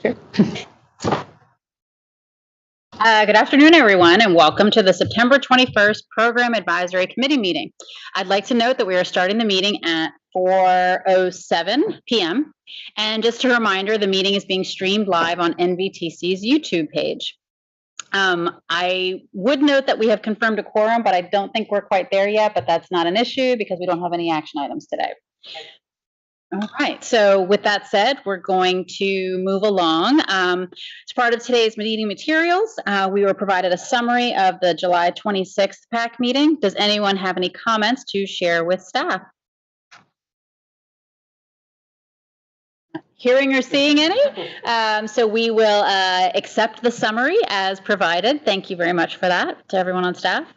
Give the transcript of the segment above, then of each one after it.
Sure. Good afternoon, everyone, and welcome to the September 21st Program Advisory Committee meeting. I'd like to note that we are starting the meeting at 4:07 p.m. And just a reminder, the meeting is being streamed live on NVTC's YouTube page. I would note that we have confirmed a quorum, but I don't think we're quite there yet, but that's not an issue because we don't have any action items today. All right, so with that said, we're going to move along. As part of today's meeting materials, we were provided a summary of the July 26th PAC meeting. Does anyone have any comments to share with staff? Hearing or seeing any? So we will accept the as provided. Thank you very much for that to everyone on staff.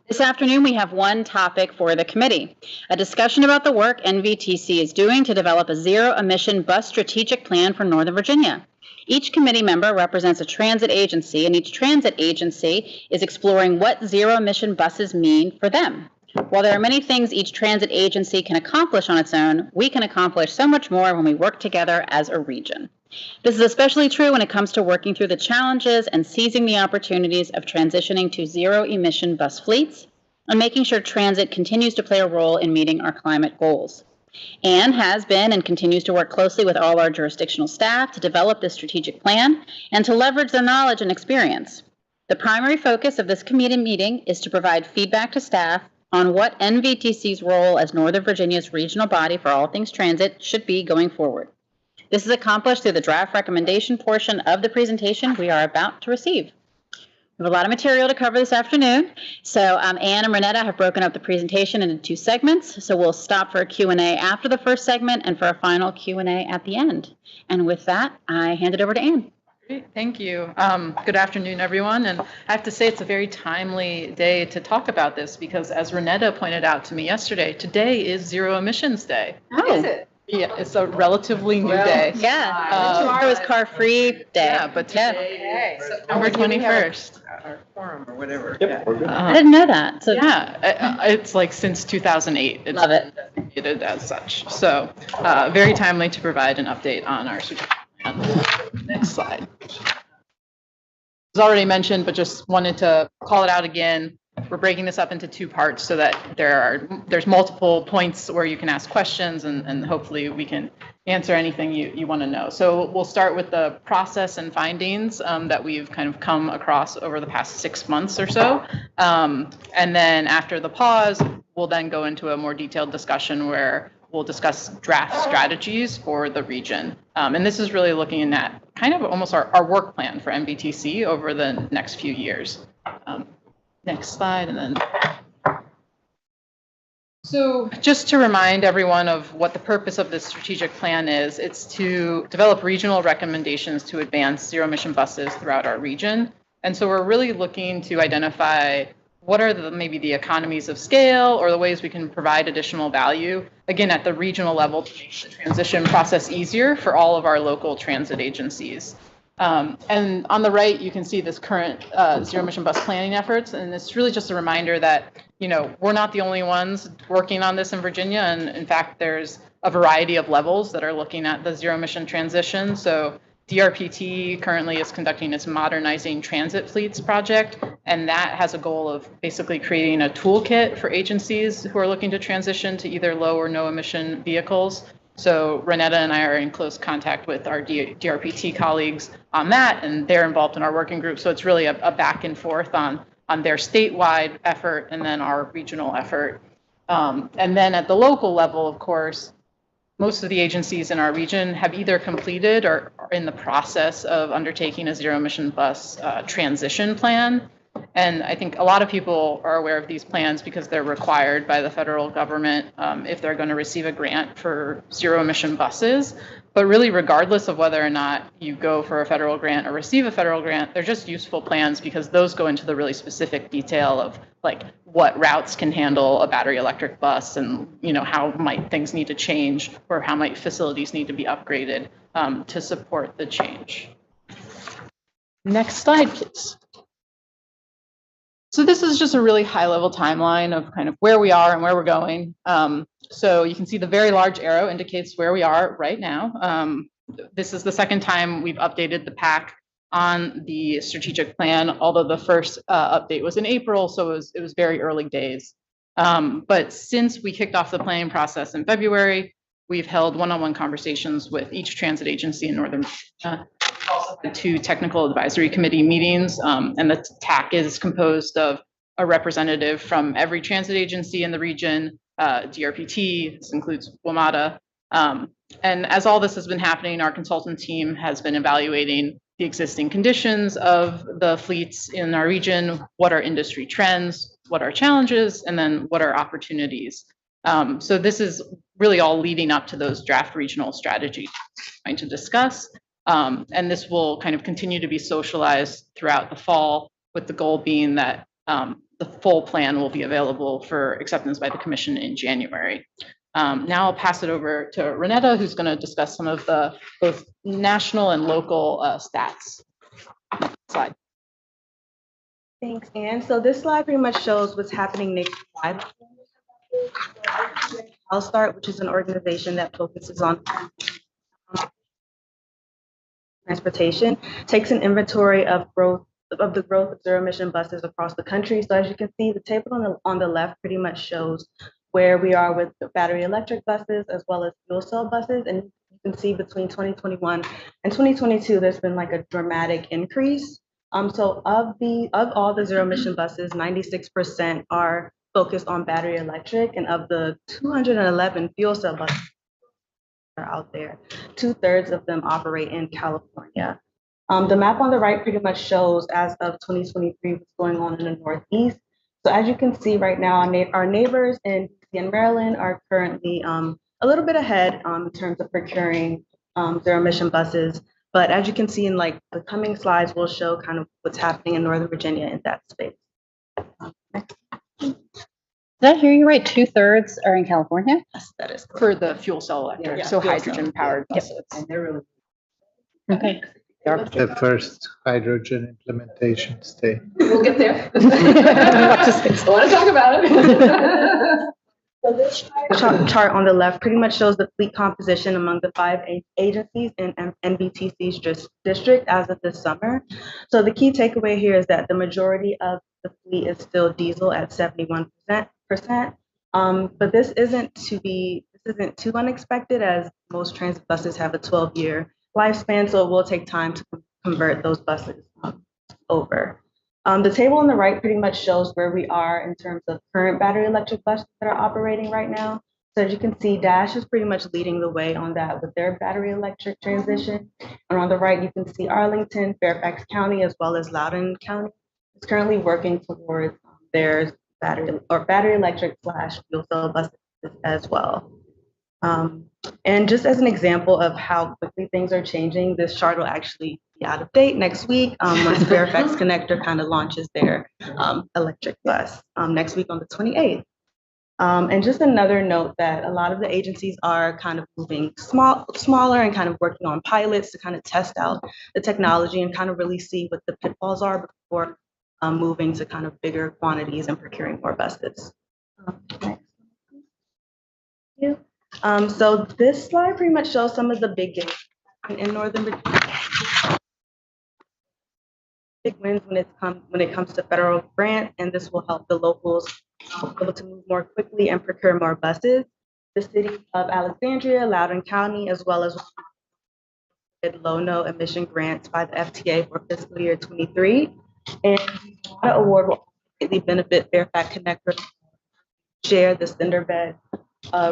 This afternoon, we have one topic for the committee, a discussion about the work NVTC is doing to develop a zero-emission bus strategic plan for Northern Virginia. Each committee member represents a transit agency, and each transit agency is exploring what zero-emission buses mean for them. While there are many things each transit agency can accomplish on its own, we can accomplish so much more when we work together as a region. This is especially true when it comes to working through the challenges and seizing the opportunities of transitioning to zero-emission bus fleets and making sure transit continues to play a role in meeting our climate goals. Anne has been and continues to work closely with all our jurisdictional staff to develop this strategic plan and to leverage their knowledge and experience. The primary focus of this committee meeting is to provide feedback to staff on what NVTC's role as Northern Virginia's regional body for all things transit should be going forward. This is accomplished through the draft recommendation portion of the presentation we are about to receive. We have a lot of material to cover this afternoon. So Anne and Renetta have broken up the presentation into two segments. So we'll stop for a Q&A after the first segment and for a final Q&A at the end. And with that, I hand it over to Anne. Great, thank you. Good afternoon, everyone. And I have to say it's a very timely day to talk about this because as Renetta pointed out to me yesterday, today is Zero Emissions Day. Oh, is it? Yeah, it's a relatively new day. Yeah, tomorrow is car-free day. Yeah, but today is September 21st. Our forum or whatever. Yep. I didn't know that. So yeah, it's like since 2008. It's love it. Designated as such. So very timely to provide an update on our strategic plan. Next slide. It was already mentioned, but just wanted to call it out again. We're breaking this up into two parts so that there's multiple points where you can ask questions and hopefully we can answer anything you want to know. So we'll start with the process and findings that we've kind of come across over the past 6 months or so. And then after the pause, we'll then go into a more detailed discussion where we'll discuss draft strategies for the region. And this is really looking at kind of almost our work plan for NVTC over the next few years. Next slide, and then. So just to remind everyone of what the purpose of this strategic plan is, it's to develop regional recommendations to advance zero-emission buses throughout our region. And so we're really looking to identify what are maybe the economies of scale or the ways we can provide additional value, again, at the regional level to make the transition process easier for all of our local transit agencies. And on the right, you can see this current zero-emission bus planning efforts, and it's really just a reminder that, we're not the only ones working on this in Virginia, and in fact, there's a variety of levels that are looking at the zero-emission transition. So DRPT currently is conducting its Modernizing Transit Fleets project, and that has a goal of basically creating a toolkit for agencies who are looking to transition to either low or no emission vehicles. So Renetta and I are in close contact with our DRPT colleagues on that, and they're involved in our working group. So it's really a back and forth on their statewide effort and then our regional effort. And then at the local level, of course, most of the agencies in our region have either completed or are in the process of undertaking a zero-emission bus transition plan. And I think a lot of people are aware of these plans because they're required by the federal government if they're going to receive a grant for zero-emission buses. But really, regardless of whether or not you go for a federal grant or receive a federal grant, they're just useful plans because those go into the really specific detail of like what routes can handle a battery electric bus and how might things need to change or how might facilities need to be upgraded to support the change. Next slide, please. So this is just a really high-level timeline of kind of where we are and where we're going. So you can see the very large arrow indicates where we are right now. This is the second time we've updated the pack on the strategic plan, although the first update was in April, so it was very early days. But since we kicked off the planning process in February, we've held one-on-one conversations with each transit agency in Northern Virginia, also had 2 technical advisory committee meetings, and the TAC is composed of a representative from every transit agency in the region, DRPT, this includes WMATA. And as all this has been happening, our consultant team has been evaluating the existing conditions of the fleets in our region, what are industry trends, what are challenges, and then what are opportunities. So this is really all leading up to those draft regional strategies we're going to discuss. And this will kind of continue to be socialized throughout the fall, with the goal being that the full plan will be available for acceptance by the commission in January. Now I'll pass it over to Renetta, who's going to discuss some of the both national and local stats. Slide. Thanks, Anne. So this slide pretty much shows what's happening nationwide. I'll start, which is an organization that focuses on transportation, takes an inventory of the growth of zero-emission buses across the country. So as you can see, the table on the left pretty much shows where we are with the battery electric buses as well as fuel cell buses. And you can see between 2021 and 2022, there's been like a dramatic increase. So of all the zero-emission buses, 96% are focused on battery electric, and of the 211 fuel cell buses are out there, 2/3 of them operate in California. The map on the right pretty much shows, as of 2023, what's going on in the Northeast. So as you can see right now, our neighbors in DC and Maryland are currently a little bit ahead in terms of procuring zero-emission buses. But as you can see in like the coming slides, will show kind of what's happening in Northern Virginia in that space. Did I hear you right? 2/3 are in California? Yes, that is correct. For the fuel cell electric, Yeah, so fuel cell, hydrogen-powered buses. And they're really Okay. The first hydrogen implementation state. We'll get there. I want to talk about it. So this chart on the left pretty much shows the fleet composition among the 5 agencies in NVTC's district as of this summer. So the key takeaway here is that the majority of the fleet is still diesel at 71%. But this isn't too unexpected, as most transit buses have a 12-year lifespan, so it will take time to convert those buses over. The table on the right pretty much shows where we are in terms of current battery electric buses that are operating right now. So as you can see, Dash is pretty much leading the way on that with their battery electric transition. And on the right, you can see Arlington, Fairfax County, as well as Loudoun County is currently working towards their battery electric / fuel cell buses as well. And just as an example of how quickly things are changing, this chart will actually be out of date next week once Fairfax Connector kind of launches their electric bus next week on the 28th. And just another note that a lot of the agencies are kind of moving smaller and kind of working on pilots to kind of test out the technology and kind of really see what the pitfalls are before moving to kind of bigger quantities and procuring more buses. Next. Thank you. So this slide pretty much shows some of the big gains in Northern Virginia. Big wins when it comes to federal grants, and this will help the locals be able to move more quickly and procure more buses. The city of Alexandria, Loudoun County, as well as low/no emission grants by the FTA for fiscal year 23. And the award will greatly benefit Fairfax Connector, share the Cinderbed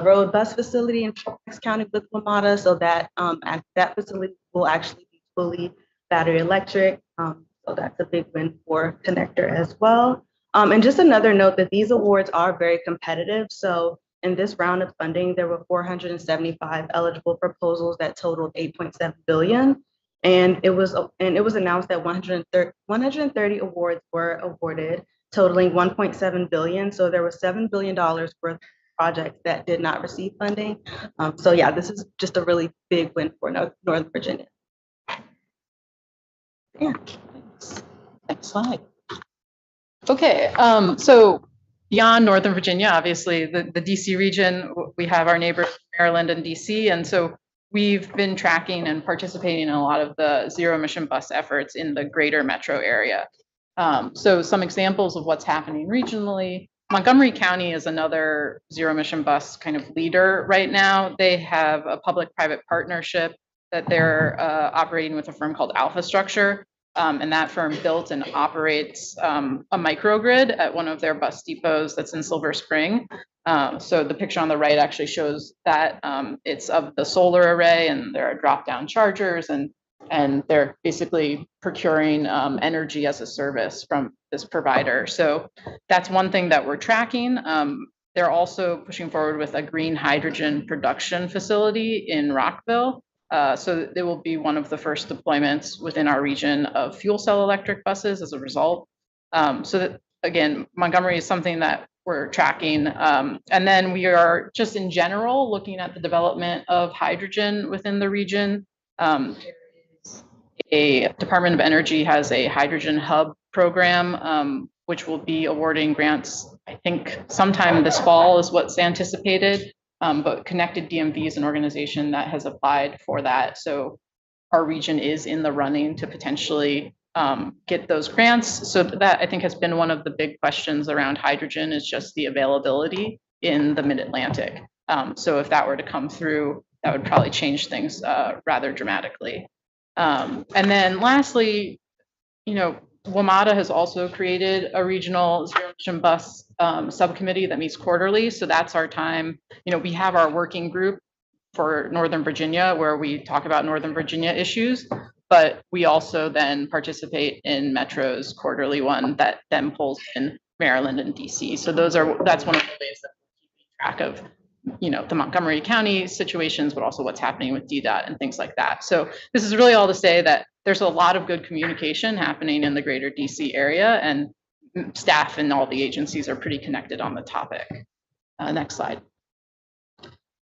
road bus facility in Fairfax County with WMATA, so that that facility will actually be fully battery electric. So that's a big win for Connector as well. And just another note that these awards are very competitive. So in this round of funding, there were 475 eligible proposals that totaled $8.7 billion. And it was announced that 130 awards were awarded, totaling $1.7 billion. So there was $7 billion worth of projects that did not receive funding. So yeah, this is just a really big win for Northern Virginia. Yeah. Next slide. Okay, so beyond Northern Virginia, obviously the DC region, we have our neighbors, Maryland and DC. And so we've been tracking and participating in a lot of the zero emission bus efforts in the greater metro area. So some examples of what's happening regionally. Montgomery County is another zero emission bus kind of leader right now. They have a public-private partnership that they're operating with a firm called Alpha Structure. And that firm built and operates a microgrid at one of their bus depots that's in Silver Spring. So the picture on the right actually shows that it's of the solar array, and there are drop-down chargers, and they're basically procuring energy as a service from this provider. So that's one thing that we're tracking. They're also pushing forward with a green hydrogen production facility in Rockville. So it will be one of the first deployments within our region of fuel cell electric buses as a result. So that, again, Montgomery is something that we're tracking. And then we are just in general looking at the development of hydrogen within the region. A Department of Energy has a hydrogen hub program, which will be awarding grants, I think sometime this fall is what's anticipated. But Connected DMV is an organization that has applied for that. So our region is in the running to potentially get those grants. So that, I think, has been one of the big questions around hydrogen, is just the availability in the Mid-Atlantic. So if that were to come through, that would probably change things rather dramatically. And then lastly, WMATA has also created a regional zero emission bus subcommittee that meets quarterly. So that's our time. We have our working group for Northern Virginia where we talk about Northern Virginia issues, but we also then participate in Metro's quarterly one that then pulls in Maryland and DC. So that's one of the ways that we're keeping track of the Montgomery County situations, but also what's happening with DDOT and things like that. So this is really all to say that there's a lot of good communication happening in the greater DC area, and staff and all the agencies are pretty connected on the topic. Next slide.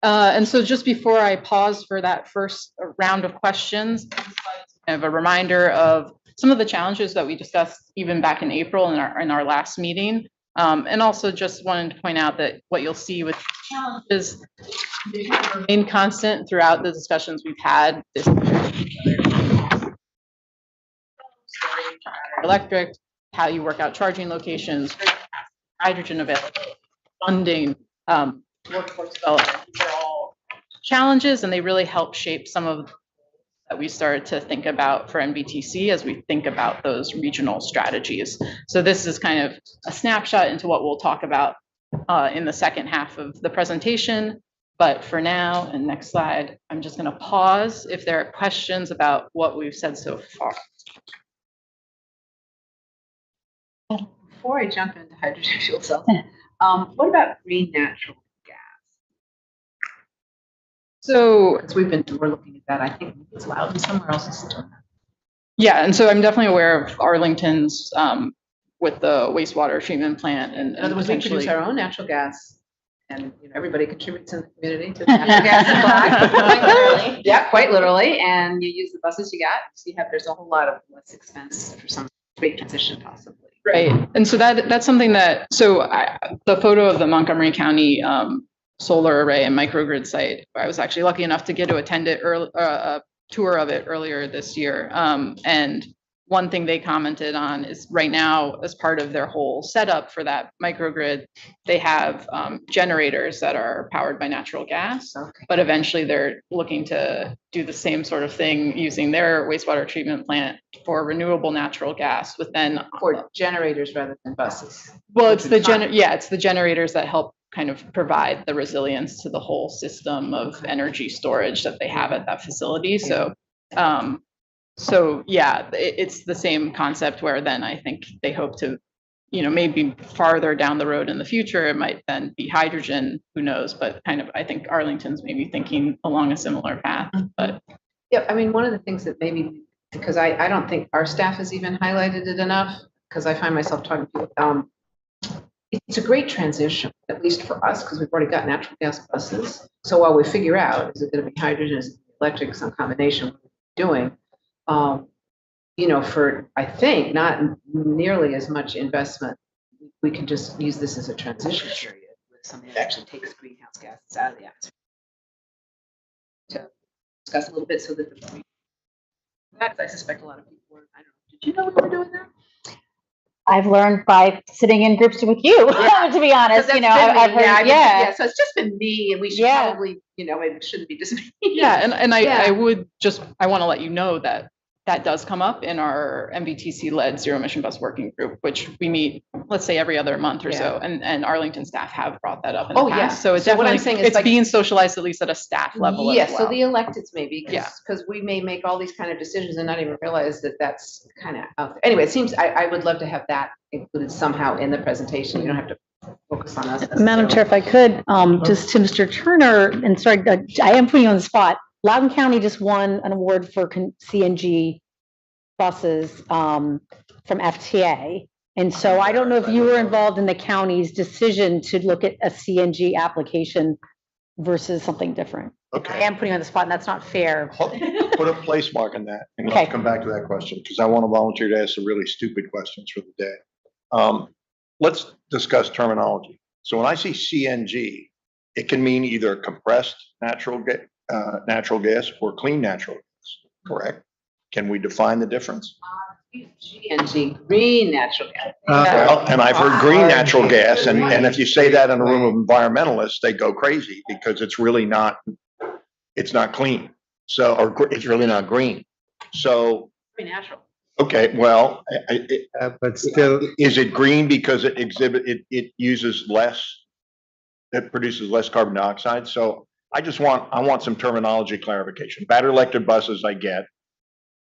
And so just before I pause for that first round of questions, I have a reminder of some of the challenges that we discussed even back in April in our last meeting. And also just wanted to point out that what you'll see with challenges remain constant throughout the discussions we've had. This electric, how you work out charging locations, hydrogen availability, funding, workforce development. These are all challenges, and they really help shape some of that we started to think about for NVTC as we think about those regional strategies. So this is kind of a snapshot into what we'll talk about in the second half of the presentation. But for now, and next slide, I'm just going to pause if there are questions about what we've said so far. Before I jump into hydrogen fuel cells, what about green natural gas? So, because we're looking at that. I think it's loud. Somewhere else is doing that. Yeah, and so I'm definitely aware of Arlington's with the wastewater treatment plant, and in other words, we produce our own natural gas, and everybody contributes in the community to the natural gas supply. Quite literally. Yeah, quite literally. And you use the buses you got, so there's a whole lot of less expense for some big transition possibly. Right, and so that's something that the photo of the Montgomery County solar array and microgrid site, I was actually lucky enough to get to attend it a tour of it earlier this year. And one thing they commented on is right now, as part of their whole setup for that microgrid, they have generators that are powered by natural gas, but eventually they're looking to do the same sort of thing using their wastewater treatment plant for renewable natural gas, with then for generators rather than buses. Well, it's the generators that help kind of provide the resilience to the whole system of energy storage that they have at that facility. So yeah, it's the same concept where then I think they hope to, maybe farther down the road in the future, it might then be hydrogen, who knows, but kind of, I think Arlington's maybe thinking along a similar path, but. Yeah, I mean, one of the things that maybe, because I don't think our staff has even highlighted it enough, because I find myself talking to it's a great transition, at least for us, because we've already got natural gas buses. So while we figure out, is it going to be hydrogen, is it electric, some combination what we're doing, for, I think, not nearly as much investment we can just use this as a transition period with something that actually takes greenhouse gases out of the atmosphere. To discuss a little bit so that I suspect a lot of people are, I don't know, did you know we were doing that? I've learned by sitting in groups with you, Yeah. to be honest, you know, That's I've been me. heard, Yeah, so it's just been me, and we should Yeah. probably, maybe it shouldn't be just me. Yeah, and I Yeah. I want to let you know that that does come up in our MVTC-led zero emission bus working group, which we meet, let's say, every other month or so, and Arlington staff have brought that up in the Oh, yeah. past. So it's So what I'm definitely, saying is it's like- being socialized at least at a staff level Yes, as well. so the electeds maybe, Yeah. because we may make all these kind of decisions and not even realize that that's kind of out there. Anyway, it seems, I would love to have that included somehow in the presentation. You don't have to focus on us. Madam Chair, if I could, just to Mr. Turner, and sorry, I am putting you on the spot. Loudoun County just won an award for CNG buses from FTA. And so I don't know if you were involved in the county's decision to look at a CNG application versus something different. I Okay, am putting you on the spot, and that's not fair. put a place mark on that, and Okay. let's come back to that question, because I want to volunteer to ask some really stupid questions for the day. Let's discuss terminology. So when I see CNG, it can mean either compressed natural gas or clean natural gas, correct? Can we define the difference? GNG, green natural gas. Well, and I've heard green natural gas, and if you say that in a room of environmentalists, they go crazy, because it's really not, it's not clean. So, or it's really not green. So, Green natural. okay, well, But still, is it green because it uses less, it produces less carbon dioxide? So I want some terminology clarification. Battery electric buses, I get.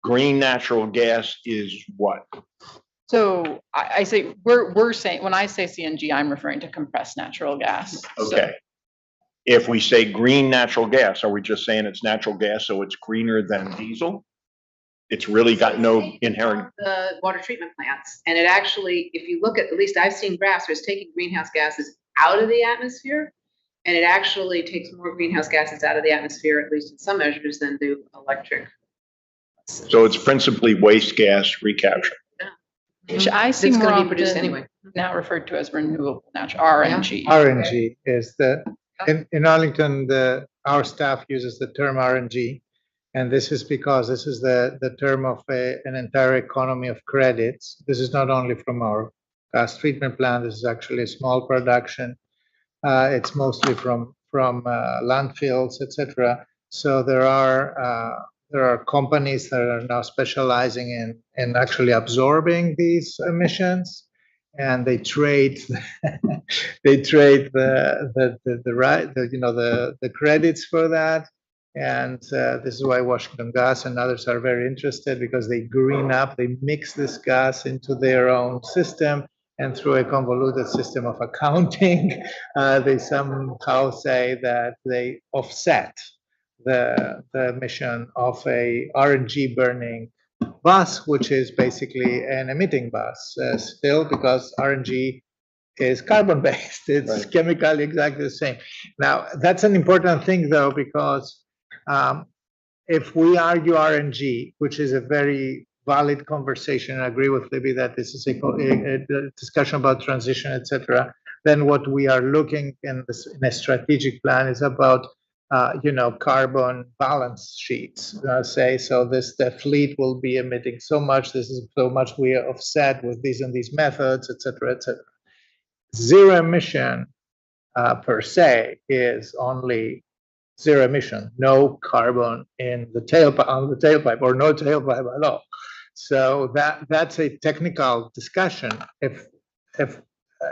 Green natural gas is what? So I say, we're saying, when I say CNG, I'm referring to compressed natural gas. So- Okay. If we say green natural gas, are we just saying it's natural gas, so it's greener than diesel? It's really got no inherent, The water treatment plants, and it actually, if you look at least I've seen graphs, where it's taking greenhouse gases out of the atmosphere, and it actually takes more greenhouse gases out of the atmosphere, at least in some measures, than do electric. so it's principally waste gas recapture. Which I see It's more gonna be produced often anyway. now referred to as renewable natural, RNG. RNG is in Arlington, our staff uses the term RNG. And this is because this is the term of an entire economy of credits. This is not only from our gas treatment plant, this is actually a small production. It's mostly from landfills, etc. So there are companies that are now specializing in actually absorbing these emissions, and they trade the credits for that. And this is why Washington Gas and others are very interested, because they green up, they mix this gas into their own system, and through a convoluted system of accounting, they somehow say that they offset the emission of a RNG burning bus, which is basically an emitting bus still, because RNG is carbon based. It's Right. chemically exactly the same. Now, that's an important thing though, because if we argue RNG, which is a very valid conversation, I agree with Libby that this is a discussion about transition, etc., then what we are looking in a strategic plan is about carbon balance sheets. Say, so the fleet will be emitting so much, this is so much we offset with these and these methods, etc., etc. Zero emission per se is only zero emission, no carbon in the tailpipe, or no tailpipe at all. So that's a technical discussion.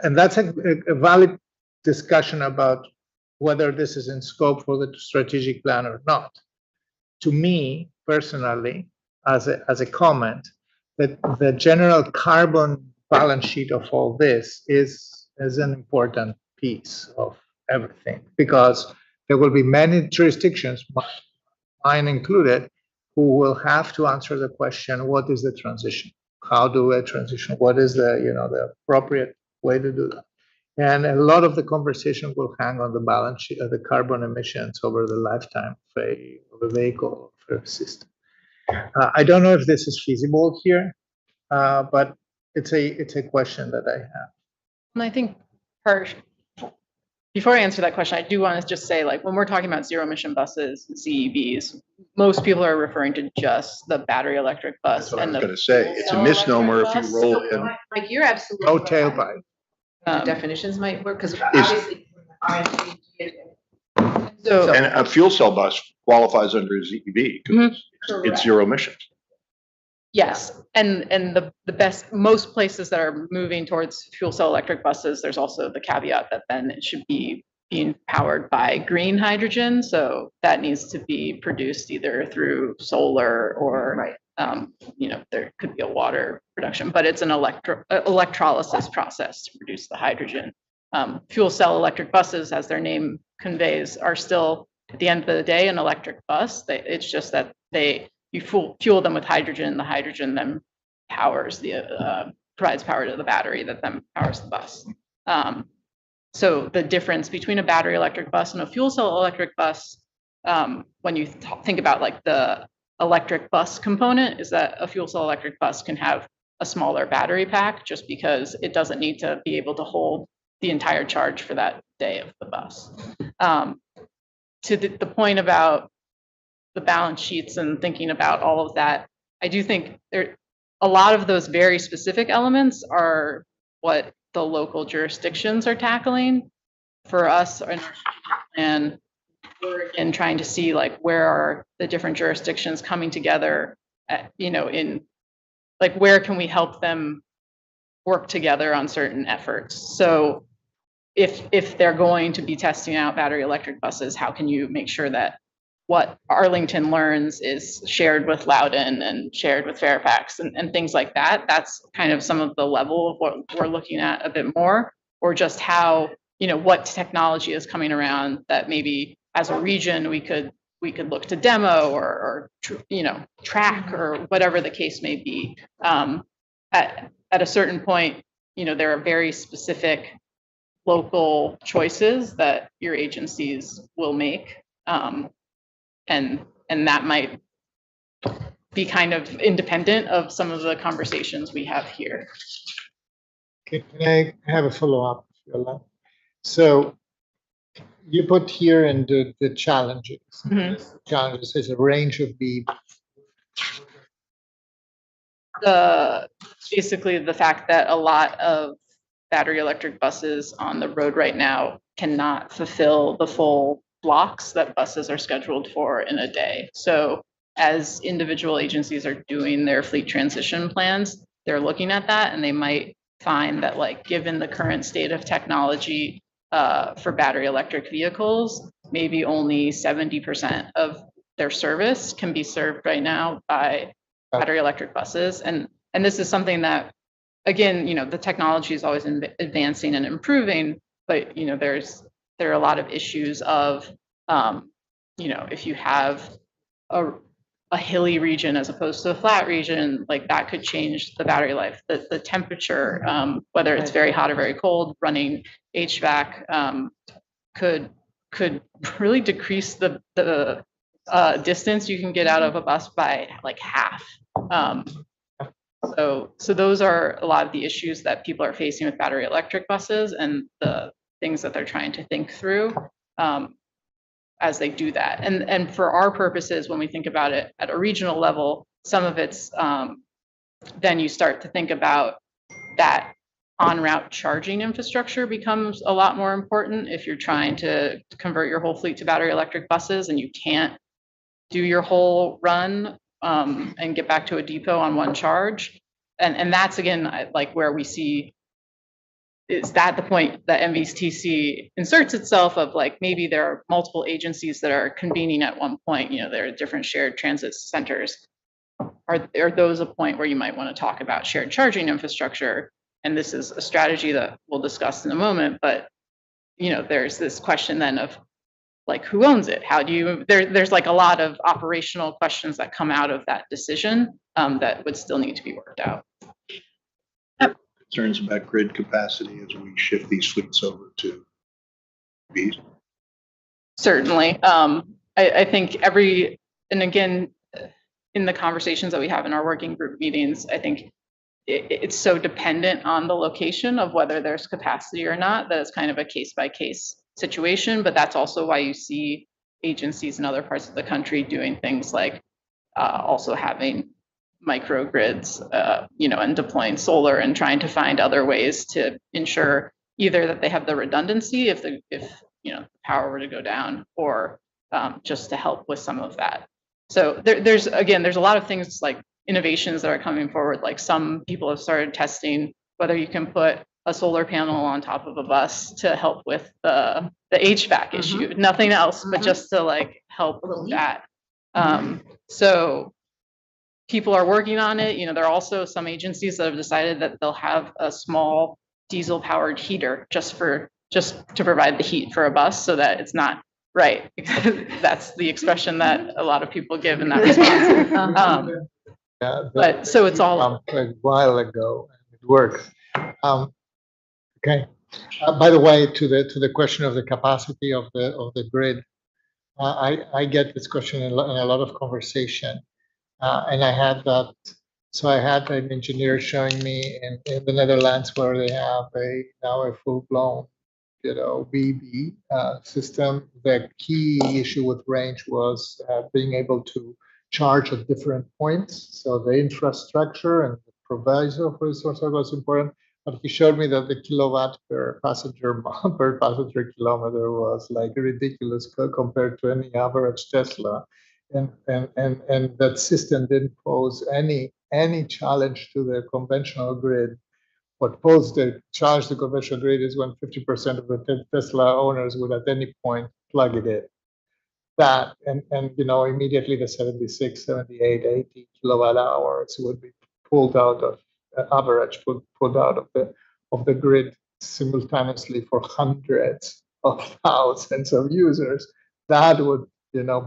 And that's a valid discussion about whether this is in scope for the strategic plan or not. To me personally, as a comment, that the general carbon balance sheet of all this is an important piece of everything, because there will be many jurisdictions, mine included, who will have to answer the question, what is the transition? How do I transition? What is the appropriate way to do that? And a lot of the conversation will hang on the balance sheet of the carbon emissions over the lifetime of a vehicle or a system. I don't know if this is feasible here, but it's a question that I have. And I think part, before I answer that question, I do want to just say, like, when we're talking about zero emission buses and CEVs, most people are referring to just the battery electric bus. That's what I and was the gonna say. It's a fuel cell misnomer if electric you bus. roll in. Mike, you're absolutely. No right. tailpipe. The definitions might work, because Is- obviously. So, And a fuel cell bus qualifies under a ZEV because it's zero emissions. yes, and the best, most places that are moving towards fuel cell electric buses, there's also the caveat that then it should be being powered by green hydrogen. So that needs to be produced either through solar or, there could be a water production, but it's an electrolysis process to produce the hydrogen. Fuel cell electric buses, as their name conveys, are still, at the end of the day, an electric bus. It's just that you fuel them with hydrogen. The hydrogen then powers provides power to the battery that then powers the bus. So the difference between a battery electric bus and a fuel cell electric bus, when you think about like the electric bus component, is that a fuel cell electric bus can have a smaller battery pack just because it doesn't need to be able to hold the entire charge for that day of the bus. To the point about the balance sheets and thinking about all of that, I do think a lot of those very specific elements are what the local jurisdictions are tackling. For us, in our strategic plan, we're again trying to see like where are the different jurisdictions coming together, in like where can we help them work together on certain efforts. So if they're going to be testing out battery electric buses, how can you make sure that what Arlington learns is shared with Loudoun and shared with Fairfax and things like that? That's kind of some of the level of what we're looking at a bit more, or just how, what technology is coming around that maybe as a region we could look to demo or track or whatever the case may be. At a certain point, there are very specific local choices that your agencies will make. And that might be kind of independent of some of the conversations we have here. Can I have a follow-up, Viola? So you put here in the challenges. Challenges is a range of basically the fact that a lot of battery electric buses on the road right now cannot fulfill the full blocks that buses are scheduled for in a day. So as individual agencies are doing their fleet transition plans, they're looking at that and they might find that, like, given the current state of technology for battery electric vehicles, maybe only 70% of their service can be served right now by battery electric buses. And this is something that, again, the technology is always advancing and improving, but there are a lot of issues of, if you have a hilly region as opposed to a flat region, like that could change the battery life. The temperature, whether it's very hot or very cold, running HVAC could really decrease the distance you can get out of a bus by like half. So those are a lot of the issues that people are facing with battery electric buses and the things that they're trying to think through as they do that. And for our purposes, when we think about it at a regional level, some of it's then you start to think about that en route charging infrastructure becomes a lot more important if you're trying to convert your whole fleet to battery electric buses and you can't do your whole run and get back to a depot on one charge. And that's, again, like where we see, is that the point that MVTC inserts itself of, like, maybe there are multiple agencies that are convening at one point, there are different shared transit centers. Are those a point where you might want to talk about shared charging infrastructure? And this is a strategy that we'll discuss in a moment, but, there's this question then of, like, who owns it? How do you, there's like a lot of operational questions that come out of that decision that would still need to be worked out. Concerns about grid capacity as we shift these fleets over to EVs? Certainly. I think and again, in the conversations that we have in our working group meetings, I think it's so dependent on the location of whether there's capacity or not, that it's kind of a case by case situation. But that's also why you see agencies in other parts of the country doing things like also having microgrids, and deploying solar and trying to find other ways to ensure either that they have the redundancy if the power were to go down, or just to help with some of that. So there's a lot of things like innovations that are coming forward. Like some people have started testing whether you can put a solar panel on top of a bus to help with the HVAC issue. Nothing else, but just to like help with that. So people are working on it. There are also some agencies that have decided that they'll have a small diesel powered heater just to provide the heat for a bus, so that it's not right. That's the expression that a lot of people give in that response. But so it's all a while ago, and it works. Okay. By the way, to the question of the capacity of the grid, I get this question in a lot of conversation, and I had that. So I had an engineer showing me in the Netherlands where they have now a full-blown, BB system. The key issue with range was being able to charge at different points. So the infrastructure and the proviso for resource was important. But he showed me that the kilowatt per passenger kilometer was like ridiculous compared to any average Tesla, and that system didn't pose any challenge to the conventional grid. What posed the challenge to the conventional grid is when 50% of the Tesla owners would at any point plug it in. That and immediately the 76, 78, 80 kilowatt hours would be pulled out of average, pulled out of the grid simultaneously for hundreds of thousands of users. That would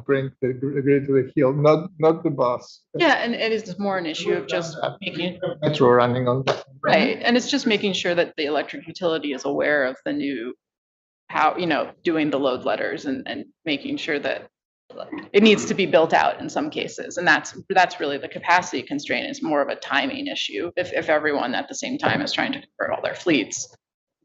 bring the grid to the heel, not the bus. Yeah, and it is more an issue of just making metro running on right, and it's just making sure that the electric utility is aware of the new doing the load letters and making sure that it needs to be built out in some cases. And that's really the capacity constraint. Is more of a timing issue. If everyone at the same time is trying to convert all their fleets,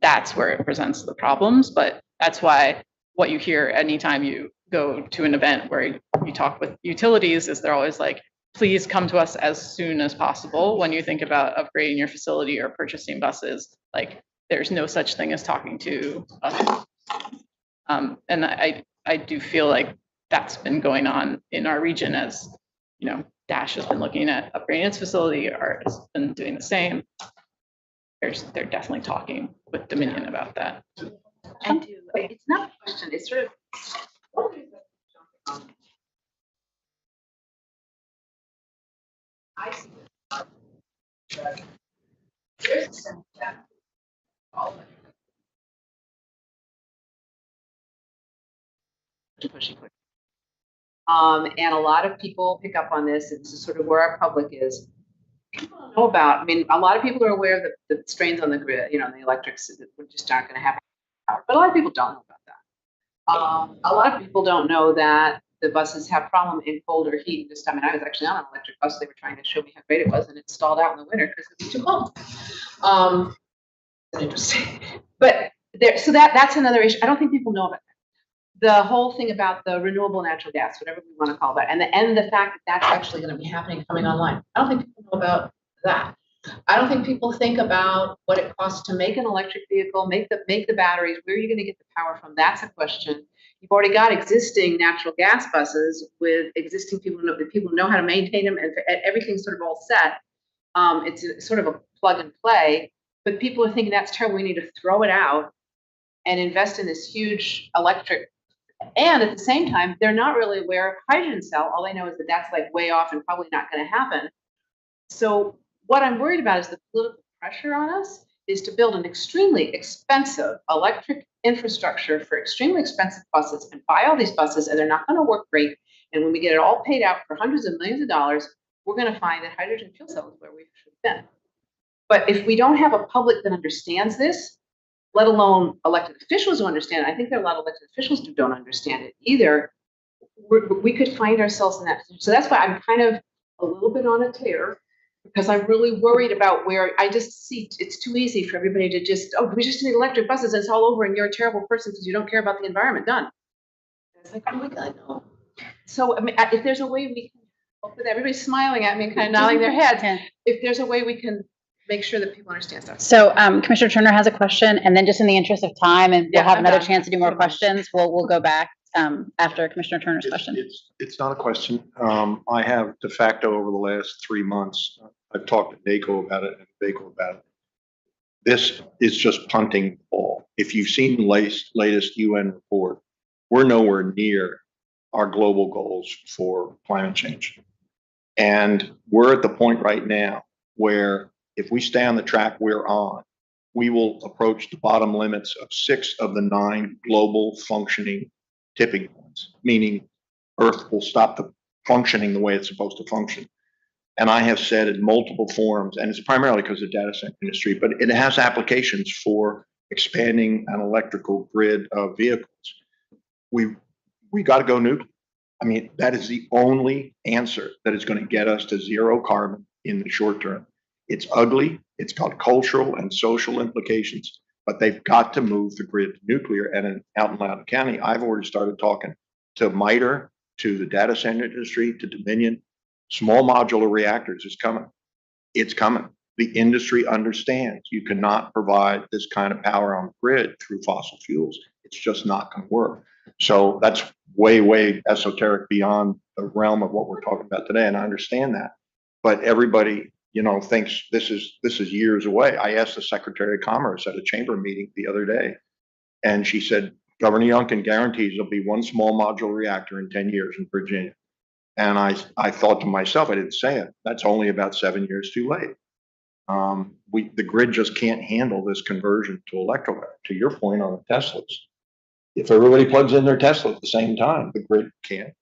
that's where it presents the problems. But that's why what you hear anytime you go to an event where you talk with utilities is they're always like, please come to us as soon as possible when you think about upgrading your facility or purchasing buses. Like there's no such thing as talking to us. And I do feel like that's been going on in our region, as Dash has been looking at upgrading its facility, or has been doing the same. They're definitely talking with Dominion about that. I do. It's not a question. It's sort of. I see it. There's a sense that all of it. And a lot of people pick up on this. And this is sort of where our public is. People don't know about. I mean, a lot of people are aware that the strains on the grid, the electrics, we just aren't going to have power. But a lot of people don't know about that. A lot of people don't know that the buses have problem in cold or heat. This time, and I was actually on an electric bus. They were trying to show me how great it was, and it stalled out in the winter because it was too cold. Interesting, but so that's another issue. I don't think people know about that. The whole thing about the renewable natural gas, whatever we want to call that, and the fact that that's actually going to be happening, coming online. I don't think people know about that. I don't think people think about what it costs to make an electric vehicle, make the batteries. Where are you going to get the power from? That's a question. You've already got existing natural gas buses with existing people who know how to maintain them, and everything's sort of all set. It's sort of a plug and play, but people are thinking that's terrible. We need to throw it out and invest in this huge electric. And at the same time, they're not really aware of hydrogen cell. All they know is that that's like way off and probably not going to happen. So what I'm worried about is the political pressure on us is to build an extremely expensive electric infrastructure for extremely expensive buses and buy all these buses, and they're not going to work great. And when we get it all paid out for hundreds of millions of dollars, we're going to find that hydrogen fuel cell is where we should have been. But if we don't have a public that understands this, let alone elected officials who understand it, I think there are a lot of elected officials who don't understand it either, we could find ourselves in that position. So that's why I'm kind of a little bit on a tear Because I'm really worried about where I just see it's too easy for everybody to just, oh, we just need electric buses and it's all over and you're a terrible person because you don't care about the environment. Done. It's like, oh my God, no. So, I mean, if there's a way we can, hopefully everybody's smiling at me and kind of nodding their heads. If there's a way we can make sure that people understand stuff. So Commissioner Turner has a question, and then just in the interest of time, and we'll Yeah, have I'm another done. chance to do more questions, we'll go back after Commissioner Turner's question. It's not a question. I have de facto over the last 3 months, I've talked to NACO about it and VACO about it. This is just punting the ball. If you've seen the latest UN report, we're nowhere near our global goals for climate change. And we're at the point right now where if we stay on the track we're on, we will approach the bottom limits of 6 of the 9 global functioning tipping points, meaning Earth will stop the functioning the way it's supposed to function. And I have said in multiple forums, and it's primarily because of the data center industry, but it has applications for expanding an electrical grid of vehicles. We got to go nuclear. I mean, that is the only answer that is going to get us to zero carbon in the short term. It's ugly. It's got cultural and social implications, but they've got to move the grid to nuclear. And out in Loudoun County, I've already started talking to MITRE, to the data center industry, to Dominion. Small modular reactors is coming. It's coming. The industry understands you cannot provide this kind of power on the grid through fossil fuels. It's just not going to work. So that's way, way esoteric beyond the realm of what we're talking about today. And I understand that. But everybody, thinks this is years away. I asked the Secretary of Commerce at a chamber meeting the other day, and she said, Governor Youngkin guarantees there'll be 1 small modular reactor in 10 years in Virginia. And I thought to myself, I didn't say it, that's only about 7 years too late. The grid just can't handle this conversion to electrolyte. To your point on the Teslas, if everybody plugs in their Tesla at the same time, the grid can't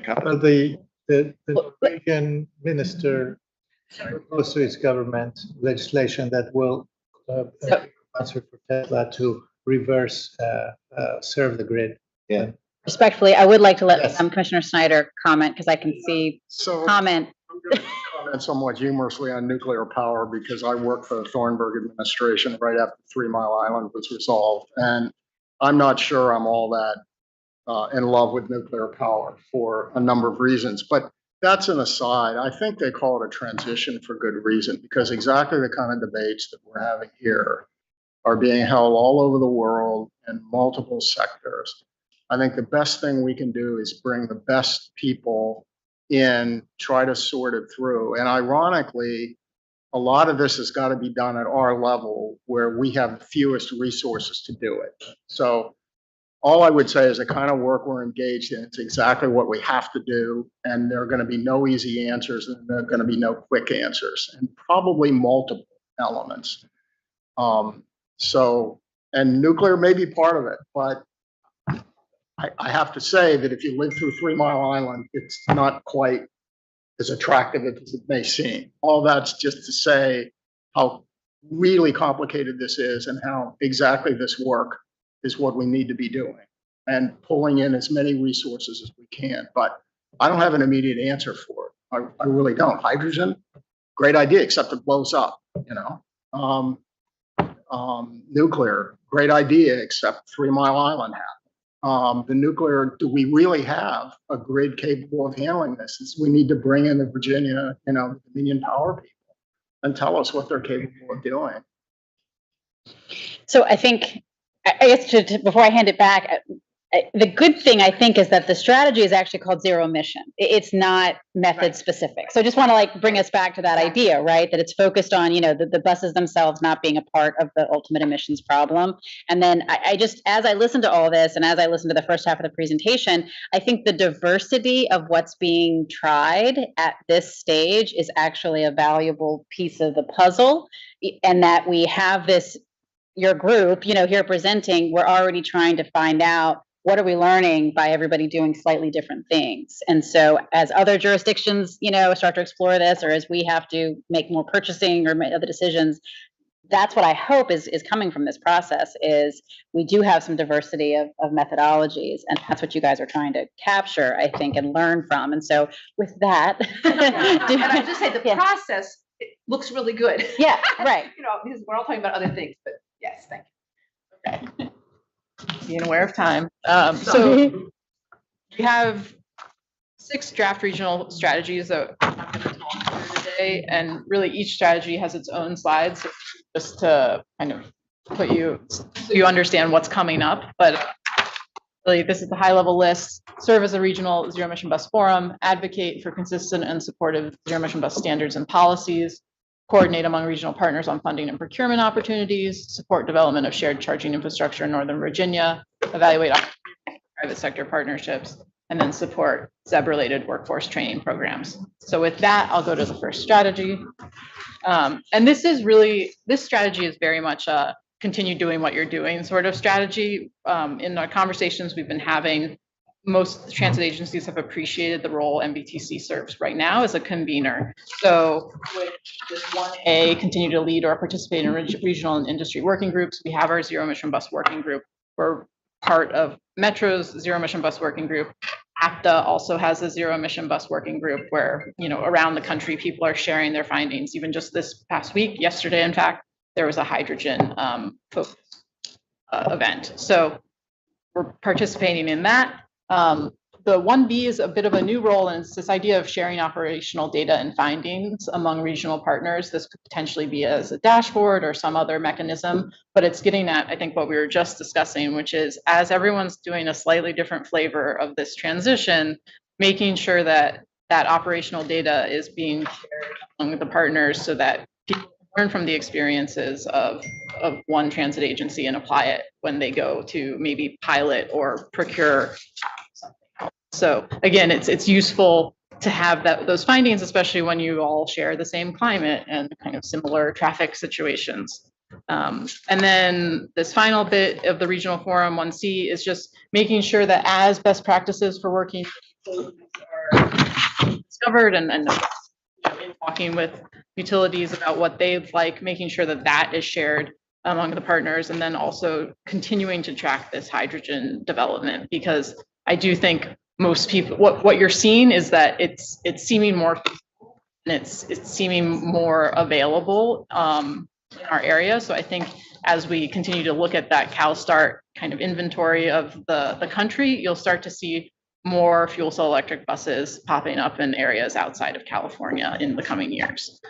cut Well, it. the Norwegian minister proposed to his government legislation that will sponsor for Tesla to reverse serve the grid. Yeah. Respectfully, I would like to let Yes. Commissioner Snyder comment, because I can see comment. I'm going to comment somewhat humorously on nuclear power because I worked for the Thornburg administration right after 3 Mile Island was resolved. And I'm not sure I'm all that in love with nuclear power for a number of reasons. But that's an aside. I think they call it a transition for good reason, because exactly the kind of debates that we're having here are being held all over the world in multiple sectors. I think the best thing we can do is bring the best people in, try to sort it through. And ironically, a lot of this has got to be done at our level where we have the fewest resources to do it. So all I would say is the kind of work we're engaged in, it's exactly what we have to do. And there are going to be no easy answers, and there are going to be no quick answers, and probably multiple elements. And nuclear may be part of it, but I have to say that if you live through 3 Mile Island, it's not quite as attractive as it may seem. All that's just to say how really complicated this is and how exactly this work is what we need to be doing and pulling in as many resources as we can. But I don't have an immediate answer for it. I really don't. Hydrogen, great idea, except it blows up, nuclear, great idea, except 3 Mile Island happened. The nuclear, do we really have a grid capable of handling this? We need to bring in the Virginia, Dominion Power people and tell us what they're capable of doing. So I think, I guess before I hand it back, the good thing I think is that the strategy is actually called zero emission. It's not method specific. So I just want to bring us back to that idea, right? That it's focused on, the buses themselves not being a part of the ultimate emissions problem. And then I just, as I listen to all this and as I listen to the first half of the presentation, I think the diversity of what's being tried at this stage is actually a valuable piece of the puzzle, and that we have this, your group, here presenting, we're already trying to find out what are we learning by everybody doing slightly different things. And so as other jurisdictions, start to explore this, or as we have to make more purchasing or make other decisions, that's what I hope is coming from this process, is we do have some diversity of methodologies, and that's what you guys are trying to capture, I think, and learn from. And so with that, and I just say the process it looks really good. Yeah, right. You know, because we're all talking about other things, but yes, thank you. Being aware of time. So we have 6 draft regional strategies that I'm going to talk through today, and really each strategy has its own slides, so just to kind of put you, so you understand what's coming up. But really, this is the high-level list. Serve as a regional zero-emission bus forum, advocate for consistent and supportive zero-emission bus standards and policies, coordinate among regional partners on funding and procurement opportunities, support development of shared charging infrastructure in Northern Virginia, evaluate private sector partnerships, and then support ZEB-related workforce training programs. So with that, I'll go to the first strategy. And this strategy is very much a continue doing what you're doing sort of strategy. In our conversations we've been having, most transit agencies have appreciated the role MBTC serves right now as a convener. So with this 1A, continue to lead or participate in regional and industry working groups. We have our zero emission bus working group. We're part of Metro's zero emission bus working group. APTA also has a zero emission bus working group where, you know, around the country, people are sharing their findings. Even just this past week, yesterday, in fact, there was a hydrogen focus event. So we're participating in that. The 1B is a bit of a new role, and it's this idea of sharing operational data and findings among regional partners. This could potentially be as a dashboard or some other mechanism, but it's getting at, I think, what we were just discussing, which is as everyone's doing a slightly different flavor of this transition, making sure that that operational data is being shared among the partners so that people learn from the experiences of one transit agency and apply it when they go to maybe pilot or procure something else. So again, it's useful to have those findings, especially when you all share the same climate and kind of similar traffic situations. And then this final bit of the regional forum 1C is just making sure that as best practices for working are discovered and in talking with utilities about what they'd like, making sure that that is shared among the partners, and then also continuing to track this hydrogen development, because I do think most people, what you're seeing is that it's seeming more feasible and it's seeming more available in our area. So I think as we continue to look at that CalSTART kind of inventory of the country, you'll start to see more fuel cell electric buses popping up in areas outside of California in the coming years.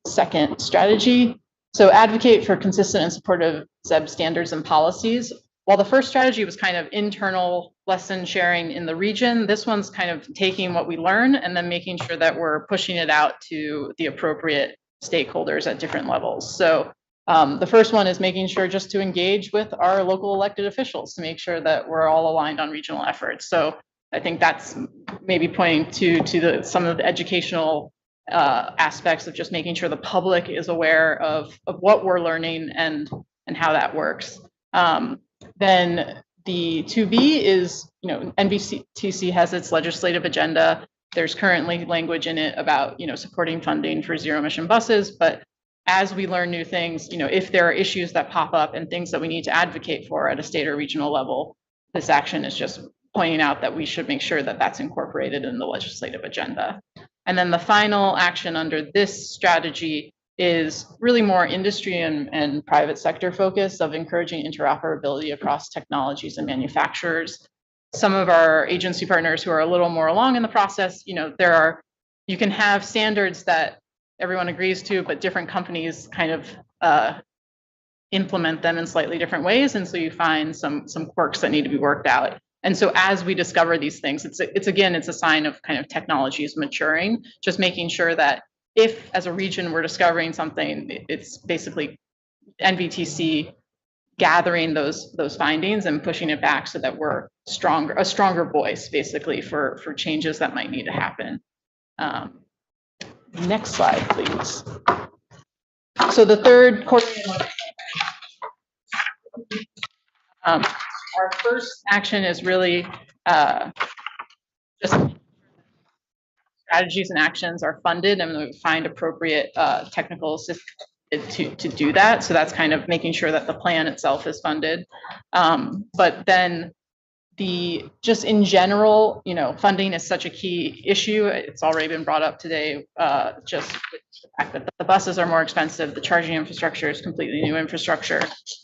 Second strategy, so advocate for consistent and supportive ZEB standards and policies. While the first strategy was kind of internal lesson sharing in the region, this one's kind of taking what we learn and then making sure that we're pushing it out to the appropriate stakeholders at different levels. So the first one is making sure just to engage with our local elected officials to make sure that we're all aligned on regional efforts. So I think that's maybe pointing to some of the educational aspects of just making sure the public is aware of what we're learning and how that works. Then the 2B is, you know, NBTC has its legislative agenda. There's currently language in it about, you know, supporting funding for zero emission buses, but as we learn new things, you know, if there are issues that pop up and things that we need to advocate for at a state or regional level, this action is just pointing out that we should make sure that that's incorporated in the legislative agenda. And then the final action under this strategy is really more industry and private sector focus of encouraging interoperability across technologies and manufacturers. Some of our agency partners who are a little more along in the process, you know, you can have standards that everyone agrees to, but different companies kind of implement them in slightly different ways. And so you find some quirks that need to be worked out. And so as we discover these things, it's a sign of kind of technology is maturing, just making sure that if as a region we're discovering something, it's basically NBTC gathering those findings and pushing it back so that we're a stronger voice basically for changes that might need to happen. Next slide, please. So the third our first action is really just strategies and actions are funded and we find appropriate technical assistance to do that. So that's kind of making sure that the plan itself is funded. But then just in general, funding is such a key issue. It's already been brought up today. Just the fact that the buses are more expensive, the charging infrastructure is completely new infrastructure.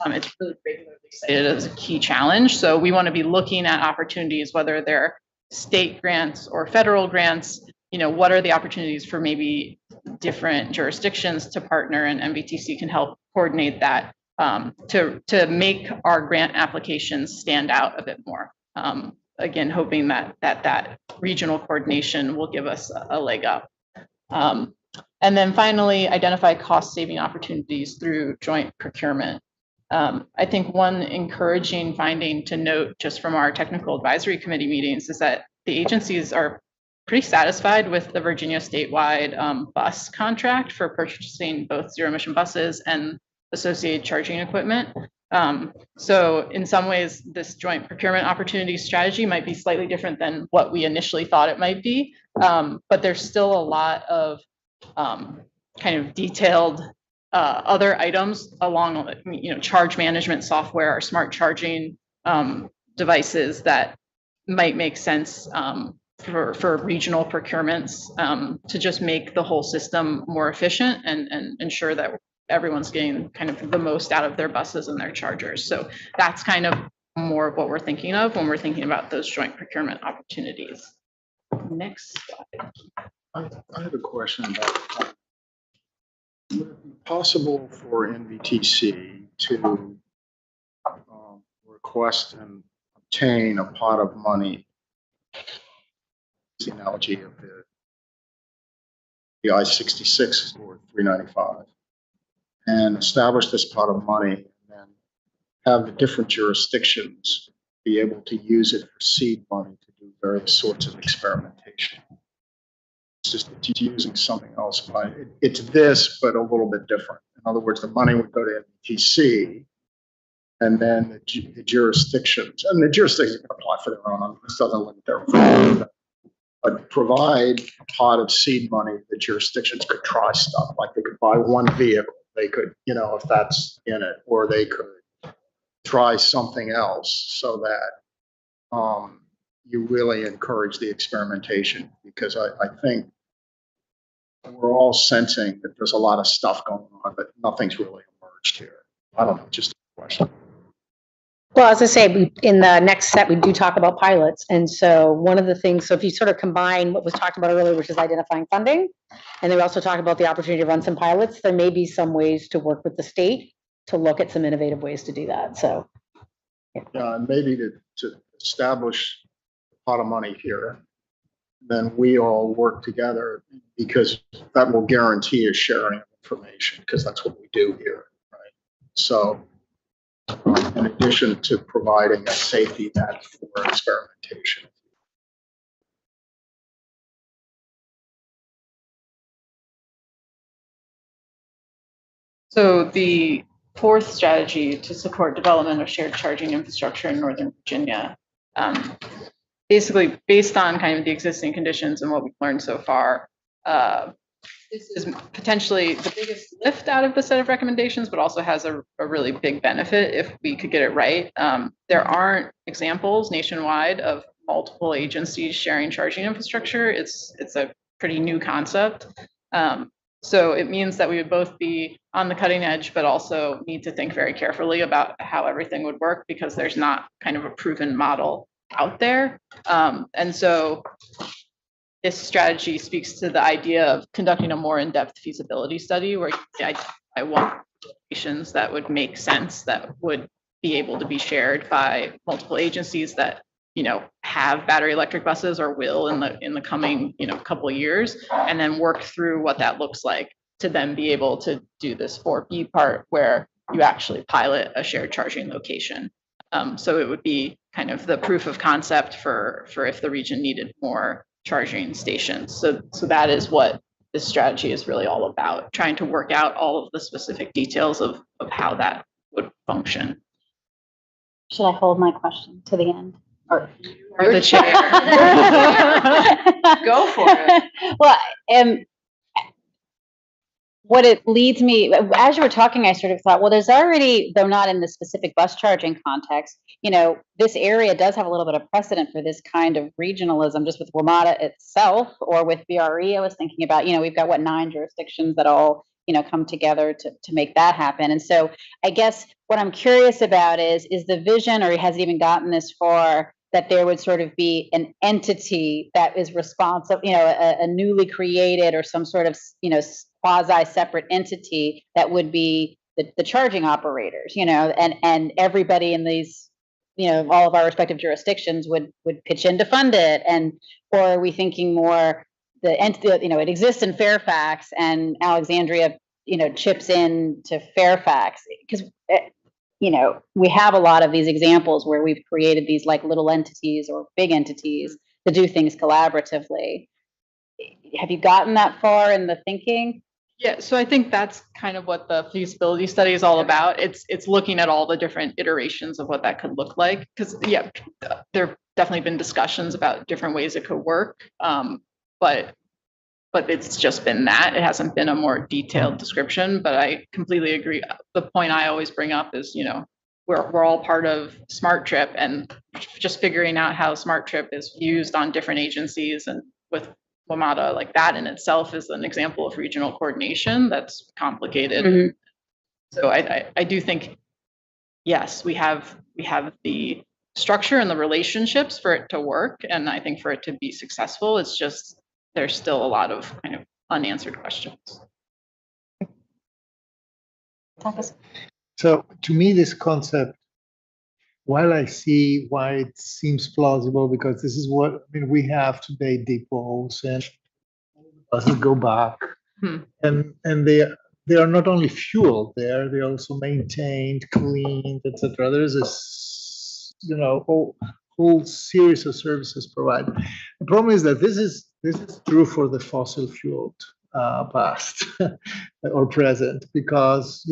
It's really regularly cited as a key challenge. So we want to be looking at opportunities, whether they're state grants or federal grants. What are the opportunities for maybe different jurisdictions to partner, and MVTC can help coordinate that to make our grant applications stand out a bit more. Again, hoping that regional coordination will give us a leg up. And then finally, identify cost-saving opportunities through joint procurement. I think one encouraging finding to note just from our technical advisory committee meetings is that the agencies are pretty satisfied with the Virginia statewide bus contract for purchasing both zero-emission buses and associated charging equipment. So in some ways, this joint procurement opportunity strategy might be slightly different than what we initially thought it might be, but there's still a lot of kind of detailed other items along, charge management software or smart charging devices that might make sense for regional procurements to just make the whole system more efficient and ensure that everyone's getting kind of the most out of their buses and their chargers. So that's kind of more of what we're thinking of when we're thinking about those joint procurement opportunities. Next slide. I have a question about, would it be possible for NVTC to request and obtain a pot of money, the analogy of the I-66 or 395, and establish this pot of money and then have the different jurisdictions be able to use it for seed money to do various sorts of experimentation? It's just it's using something else, but it's this, but a little bit different. In other words, the money would go to NVTC, and then the jurisdictions, and the jurisdictions can apply for their own. This doesn't limit their own, but provide a pot of seed money that jurisdictions could try stuff. Like they could buy one vehicle, they could, if that's in it, or they could try something else so that you really encourage the experimentation, because I think we're all sensing that there's a lot of stuff going on, but nothing's really emerged here. I don't know, just a question. Well, as I say, in the next set, we do talk about pilots. And so one of the things, so if you sort of combine what was talked about earlier, which is identifying funding, and then we also talk about the opportunity to run some pilots, there may be some ways to work with the state to look at some innovative ways to do that. So, yeah, and maybe to establish a pot of money here, then we all work together, because that will guarantee a sharing of information, because that's what we do here, right? So, in addition to providing a safety net for experimentation. So the fourth strategy to support development of shared charging infrastructure in Northern Virginia, basically based on kind of the existing conditions and what we've learned so far, this is potentially the biggest lift out of the set of recommendations, but also has a really big benefit if we could get it right. There aren't examples nationwide of multiple agencies sharing charging infrastructure. It's a pretty new concept. So it means that we would both be on the cutting edge, but also need to think very carefully about how everything would work, because there's not kind of a proven model out there. And so this strategy speaks to the idea of conducting a more in-depth feasibility study where I want locations that would make sense, that would be able to be shared by multiple agencies that have battery electric buses or will in the coming couple of years, and then work through what that looks like to then be able to do this 4B part where you actually pilot a shared charging location. So it would be kind of the proof of concept for if the region needed more charging stations. So that is what this strategy is really all about, trying to work out all of the specific details of how that would function. Should I hold my question to the end? Or the chair. Go for it. Well, what it leads me, as you were talking, I sort of thought, well, there's already, though not in the specific bus charging context, this area does have a little bit of precedent for this kind of regionalism, just with WMATA itself or with VRE. I was thinking about, we've got 9 jurisdictions that all, come together to make that happen. And so I guess what I'm curious about is the vision, or has it even gotten this far, that there would sort of be an entity that is responsible, a newly created or some sort of, quasi-separate entity that would be the charging operators, and everybody in these, all of our respective jurisdictions would pitch in to fund it. Or are we thinking more the entity, it exists in Fairfax and Alexandria, chips in to Fairfax? Because, we have a lot of these examples where we've created these like little entities or big entities to do things collaboratively. Have you gotten that far in the thinking? Yeah, so I think that's kind of what the feasibility study is all about. It's looking at all the different iterations of what that could look like. Because there have definitely been discussions about different ways it could work, but it's just been that. It hasn't been a more detailed description. But I completely agree. The point I always bring up is, we're all part of Smart Trip, and just figuring out how Smart Trip is used on different agencies and with WMATA, like that in itself is an example of regional coordination that's complicated. Mm-hmm. So I do think, yes, we have the structure and the relationships for it to work, and I think for it to be successful, it's just there's still a lot of kind of unanswered questions. So to me, this concept, while I see why it seems plausible, because this is what, we have today depots and buses go back, and they are not only fueled there, they're also maintained, cleaned, etc. There's this, whole series of services provided. The problem is that this is true for the fossil fueled past or present, because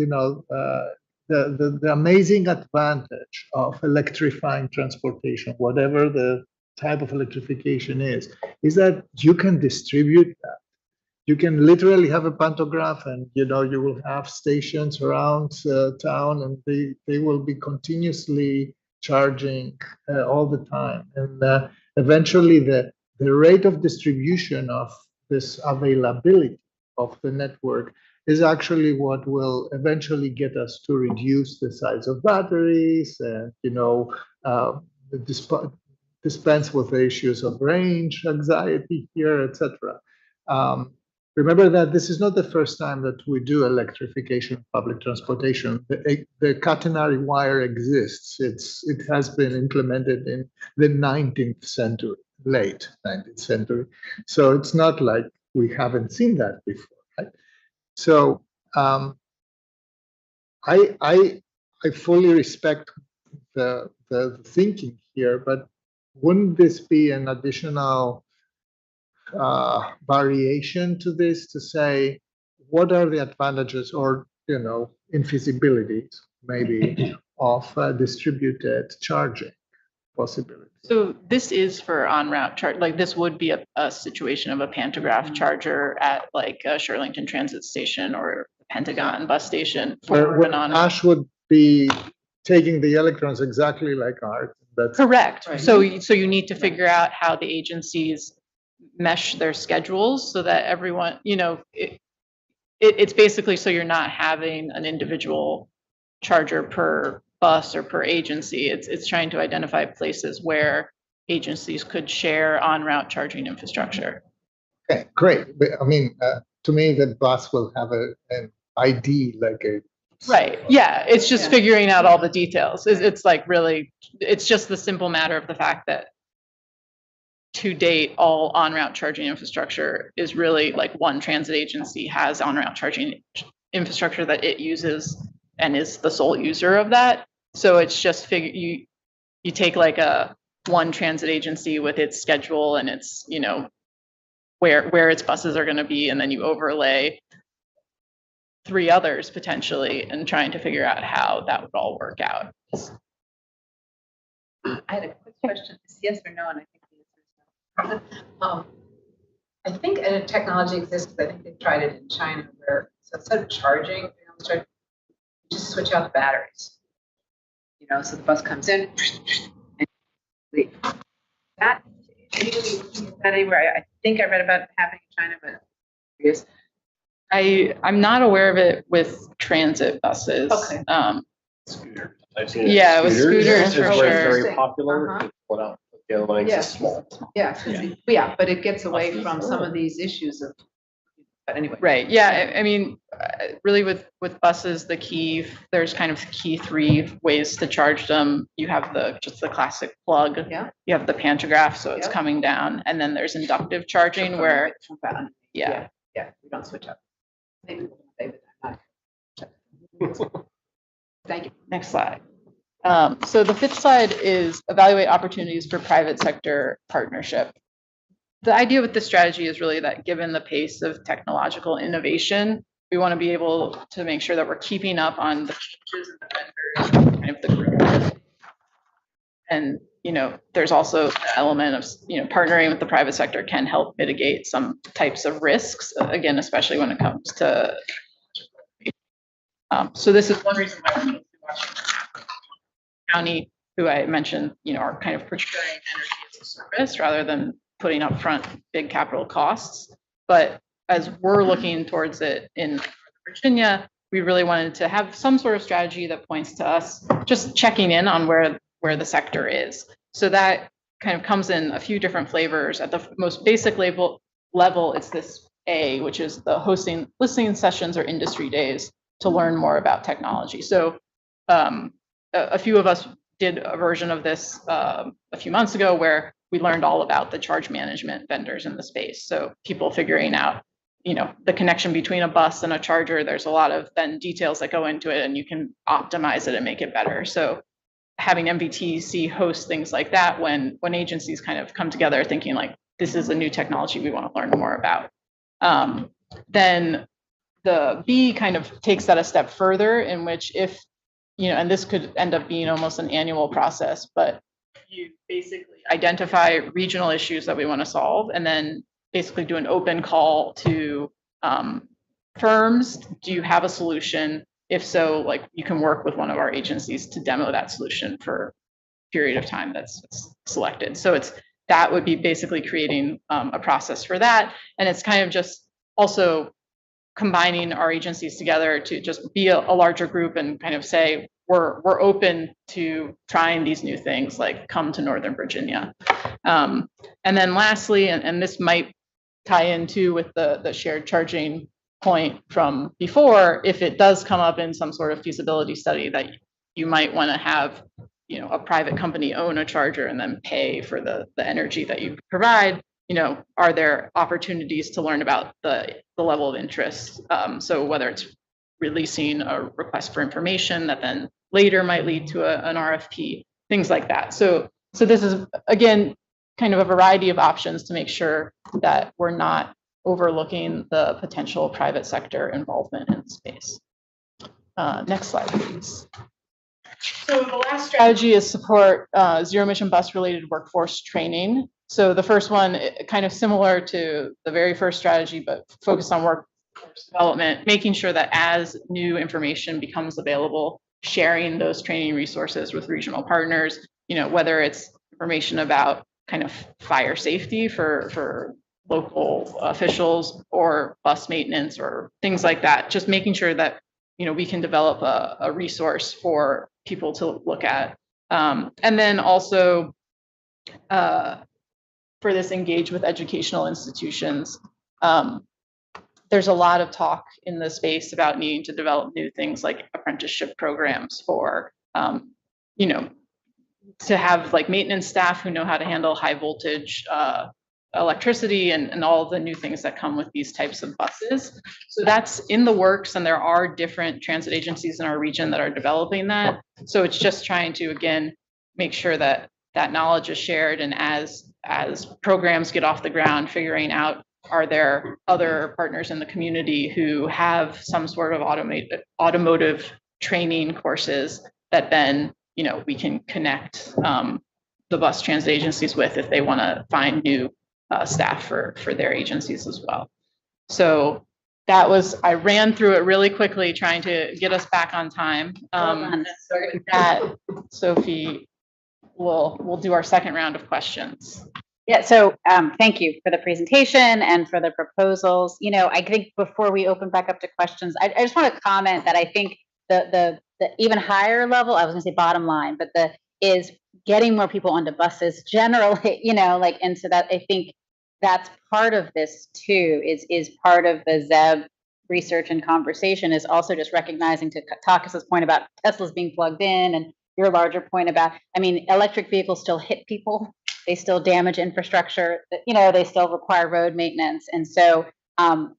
the amazing advantage of electrifying transportation, whatever the type of electrification is that you can distribute that. You can literally have a pantograph, and you will have stations around town, and they will be continuously charging all the time. And eventually, the rate of distribution of this availability of the network is actually what will eventually get us to reduce the size of batteries and, dispense with the issues of range anxiety here, etc. Remember that this is not the first time that we do electrification of public transportation. The catenary wire exists. It has been implemented in the 19th century, late 19th century. So it's not like we haven't seen that before, right? So I fully respect the thinking here, but wouldn't this be an additional variation to this, to say what are the advantages or infeasibilities maybe of distributed charging possibilities? So this is for on-route charge. Like this would be a situation of a pantograph charger at like a Shirlington Transit Station or Pentagon bus station. Where Ash would be taking the electrons exactly like ours. That's correct. Right. So you need to figure out how the agencies mesh their schedules so that everyone, it's basically so you're not having an individual charger per bus or per agency. It's trying to identify places where agencies could share on-route charging infrastructure. Okay, great. But, to me, the bus will have an ID like a. Right. Yeah. It's just figuring out all the details. It's like really, it's just the simple matter of the fact that to date, all on-route charging infrastructure is really like one transit agency has on-route charging infrastructure that it uses and is the sole user of that. So it's just you take like a one transit agency with its schedule and its, where its buses are going to be, and then you overlay 3 others potentially and trying to figure out how that would all work out. I had a quick question. It's yes or no, and I think the answer is no. I think a technology exists. I think they tried it in China where So instead of charging, just switch out the batteries. You know, so the bus comes in and leave. That anywhere. I think I read about it happening in China, but yes. I'm not aware of it with transit buses. Okay. Scooters. I've seen it. Yeah, with Scooters scooters is for where it's sure. very popular. Uh-huh. It's one out. The other one Yeah. is small. Yeah, but it gets away from some of these issues of, but anyway. Right. Yeah. I mean, really with buses, there's kind of key three ways to charge them. You have just the classic plug. Yeah. You have the pantograph, so it's Yeah. coming down, and then there's inductive charging where, yeah. Yeah, we don't switch up. Maybe we'll save it that night. Thank you. Next slide. So the fifth slide is evaluate opportunities for private sector partnership. The idea with this strategy is really that given the pace of technological innovation, we want to be able to make sure that we're keeping up on the changes in the vendors, kind of the growth. And, there's also the element of, partnering with the private sector can help mitigate some types of risks, again, especially when it comes to. So this is one reason why County, who I mentioned, are kind of procuring energy as a service rather than putting up front big capital costs. But as we're looking towards it in Virginia, we really wanted to have some sort of strategy that points to us just checking in on where the sector is. So that kind of comes in a few different flavors. At the most basic level, it's this A, which is the hosting listening sessions or industry days to learn more about technology. So a few of us did a version of this a few months ago where we learned all about the charge management vendors in the space. So people figuring out, the connection between a bus and a charger. There's a lot of then details that go into it, and you can optimize it and make it better. So having MVTC host things like that when agencies kind of come together thinking like, this is a new technology we want to learn more about. Then the B kind of takes that a step further, in which if, and this could end up being almost an annual process, but you basically identify regional issues that we want to solve and then basically do an open call to firms. Do you have a solution? If so, like you can work with one of our agencies to demo that solution for a period of time that's selected. So that would be basically creating a process for that. And it's kind of just also combining our agencies together to just be a larger group and kind of say, we're open to trying these new things, like come to Northern Virginia. And then lastly, and this might tie into with the shared charging point from before, if it does come up in some sort of feasibility study that you might want to have, a private company own a charger and then pay for the energy that you provide, are there opportunities to learn about the level of interest? So whether it's releasing a request for information that then later might lead to an RFP, things like that. So this is, again, kind of a variety of options to make sure that we're not overlooking the potential private sector involvement in the space. Next slide, please. So the last strategy is support zero emission bus related workforce training. So the first one, kind of similar to the very first strategy, but focused on workforce development, making sure that as new information becomes available, sharing those training resources with regional partners, whether it's information about kind of fire safety for local officials or bus maintenance or things like that, just making sure that, we can develop a resource for people to look at. And then also for this, engage with educational institutions. There's a lot of talk in the space about needing to develop new things like apprenticeship programs for, to have like maintenance staff who know how to handle high voltage electricity and all the new things that come with these types of buses. So that's in the works, and there are different transit agencies in our region that are developing that. So it's just trying to, again, make sure that that knowledge is shared, and as programs get off the ground, figuring out, are there other partners in the community who have some sort of automotive training courses that then, we can connect the bus transit agencies with if they want to find new staff for their agencies as well. So I ran through it really quickly, trying to get us back on time. done. That Sophie will do our second round of questions. Yeah, so thank you for the presentation and for the proposals. You know, I think before we open back up to questions, I just want to comment that I think the even higher level, I was gonna say bottom line, but is getting more people onto buses generally, you know, like, and so that I think that's part of this too, is part of the ZEB research and conversation, is also just recognizing, to Takis's point about Teslas being plugged in, and your larger point about, I mean, electric vehicles still hit people. They still damage infrastructure, you know, they still require road maintenance. And so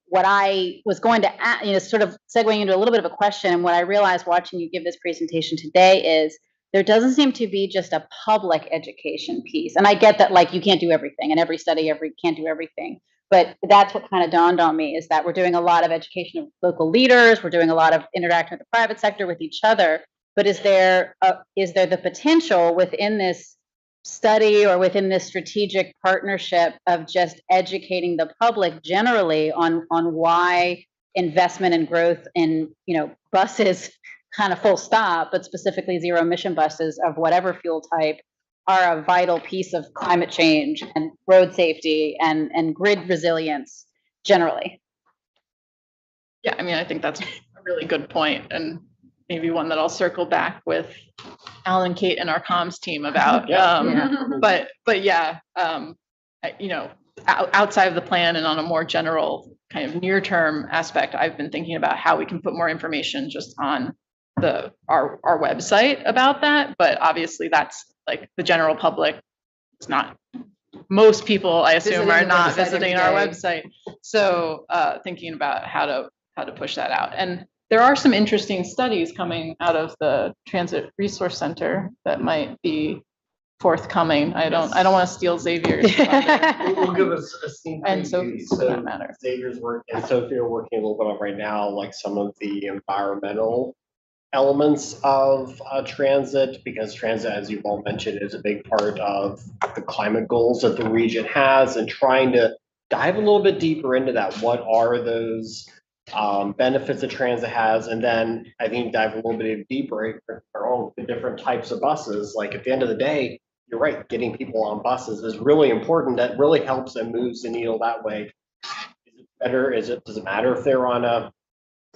what I was going to, you know, sort of segueing into a little bit of a question, and what I realized watching you give this presentation today is there doesn't seem to be just a public education piece. And I get that, like, you can't do everything, and every study, can't do everything. But that's what kind of dawned on me, is that we're doing a lot of education of local leaders. We're doing a lot of interacting with the private sector, with each other. But is there the potential within this study or within this strategic partnership of just educating the public generally on why investment and growth in, you know, buses, kind of full stop, but specifically zero emission buses of whatever fuel type, are a vital piece of climate change and road safety and grid resilience generally? Yeah, I mean, I think that's a really good point, and maybe one that I'll circle back with Alan, Kate, and our comms team about. But yeah, you know, outside of the plan and on a more general kind of near-term aspect, I've been thinking about how we can put more information just on our website about that. But obviously, that's like the general public is not. Most people, I assume, are not visiting our website. So thinking about how to push that out. And there are some interesting studies coming out of the Transit Resource Center that might be forthcoming. I don't want to steal Xavier's thunder. We'll give us a sneak And preview. Sophie's, for that matter. Xavier's work and Sophie are working a little bit on right now, like some of the environmental elements of transit, because transit, as you've all mentioned, is a big part of the climate goals that the region has, and trying to dive a little bit deeper into that. What are those benefits that transit has? And then I think dive a little bit deeper into the different types of buses. Like, at the end of the day, you're right, getting people on buses is really important. That really helps and moves the needle that way. Is it better? Does it matter if they're on a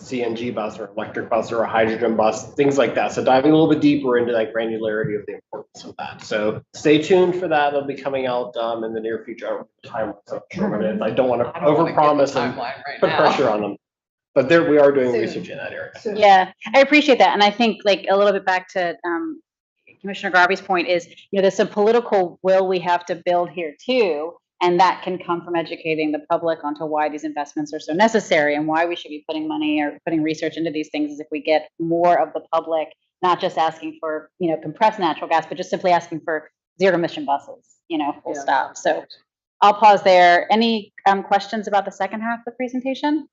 CNG bus or electric bus or a hydrogen bus, things like that? So diving a little bit deeper into that granularity of the importance of that. So stay tuned for that. It'll be coming out in the near future. I don't want to overpromise and put pressure on them. But we are doing research in that area. Yeah, I appreciate that. And I think, like, a little bit back to Commissioner Garvey's point is, you know, there's some political will we have to build here too. And that can come from educating the public onto why these investments are so necessary and why we should be putting money or putting research into these things. Is if we get more of the public, not just asking for, you know, compressed natural gas, but just simply asking for zero emission buses, you know, full stop. So I'll pause there. Any questions about the second half of the presentation?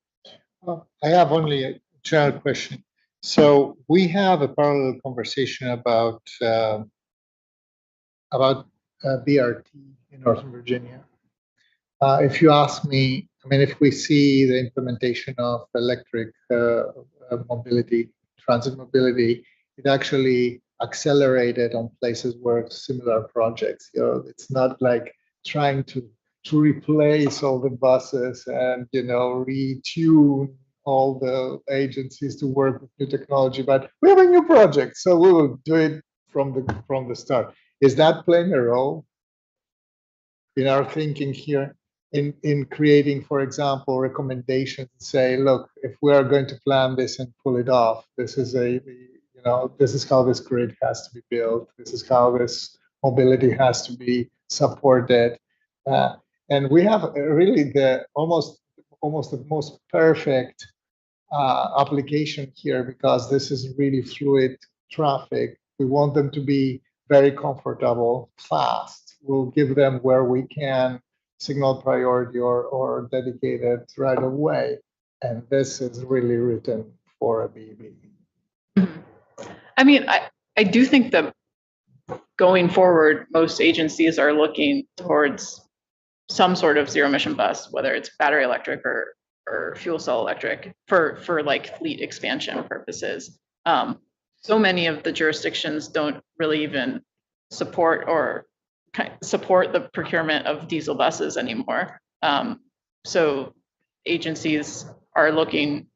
I have only a general question. So we have a parallel conversation about BRT in Northern Virginia. If you ask me, I mean, if we see the implementation of electric mobility, transit mobility, it actually accelerated on places where similar projects. You know, it's not like trying to replace all the buses and, you know, retune all the agencies to work with new technology, but we have a new project, so we will do it from the start. Is that playing a role in our thinking here in creating, for example, recommendations? Say, look, if we are going to plan this and pull it off, this is this is how this grid has to be built. This is how this mobility has to be supported. And we have really almost the most perfect application here, because this is really fluid traffic. We want them to be very comfortable, fast. We'll give them, where we can, signal priority or dedicated right away. And this is really written for a BEV. I mean, I do think that going forward, most agencies are looking towards some sort of zero emission bus, whether it's battery electric or or fuel cell electric for like fleet expansion purposes. So many of the jurisdictions don't really even support the procurement of diesel buses anymore. So agencies are looking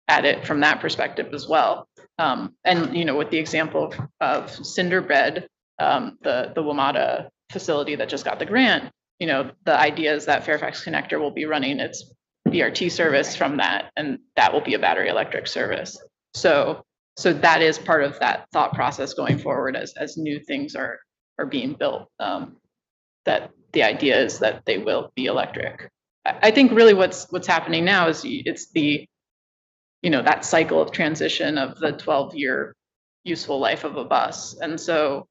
at it from that perspective as well. And, you know, with the example of Cinderbed, the WMATA facility that just got the grant, you know, the idea is that Fairfax Connector will be running its BRT service from that, and that will be a battery electric service. So that is part of that thought process going forward as new things are being built, that the idea is that they will be electric. I think really what's happening now is it's the, you know, that cycle of transition of the 12-year useful life of a bus. And so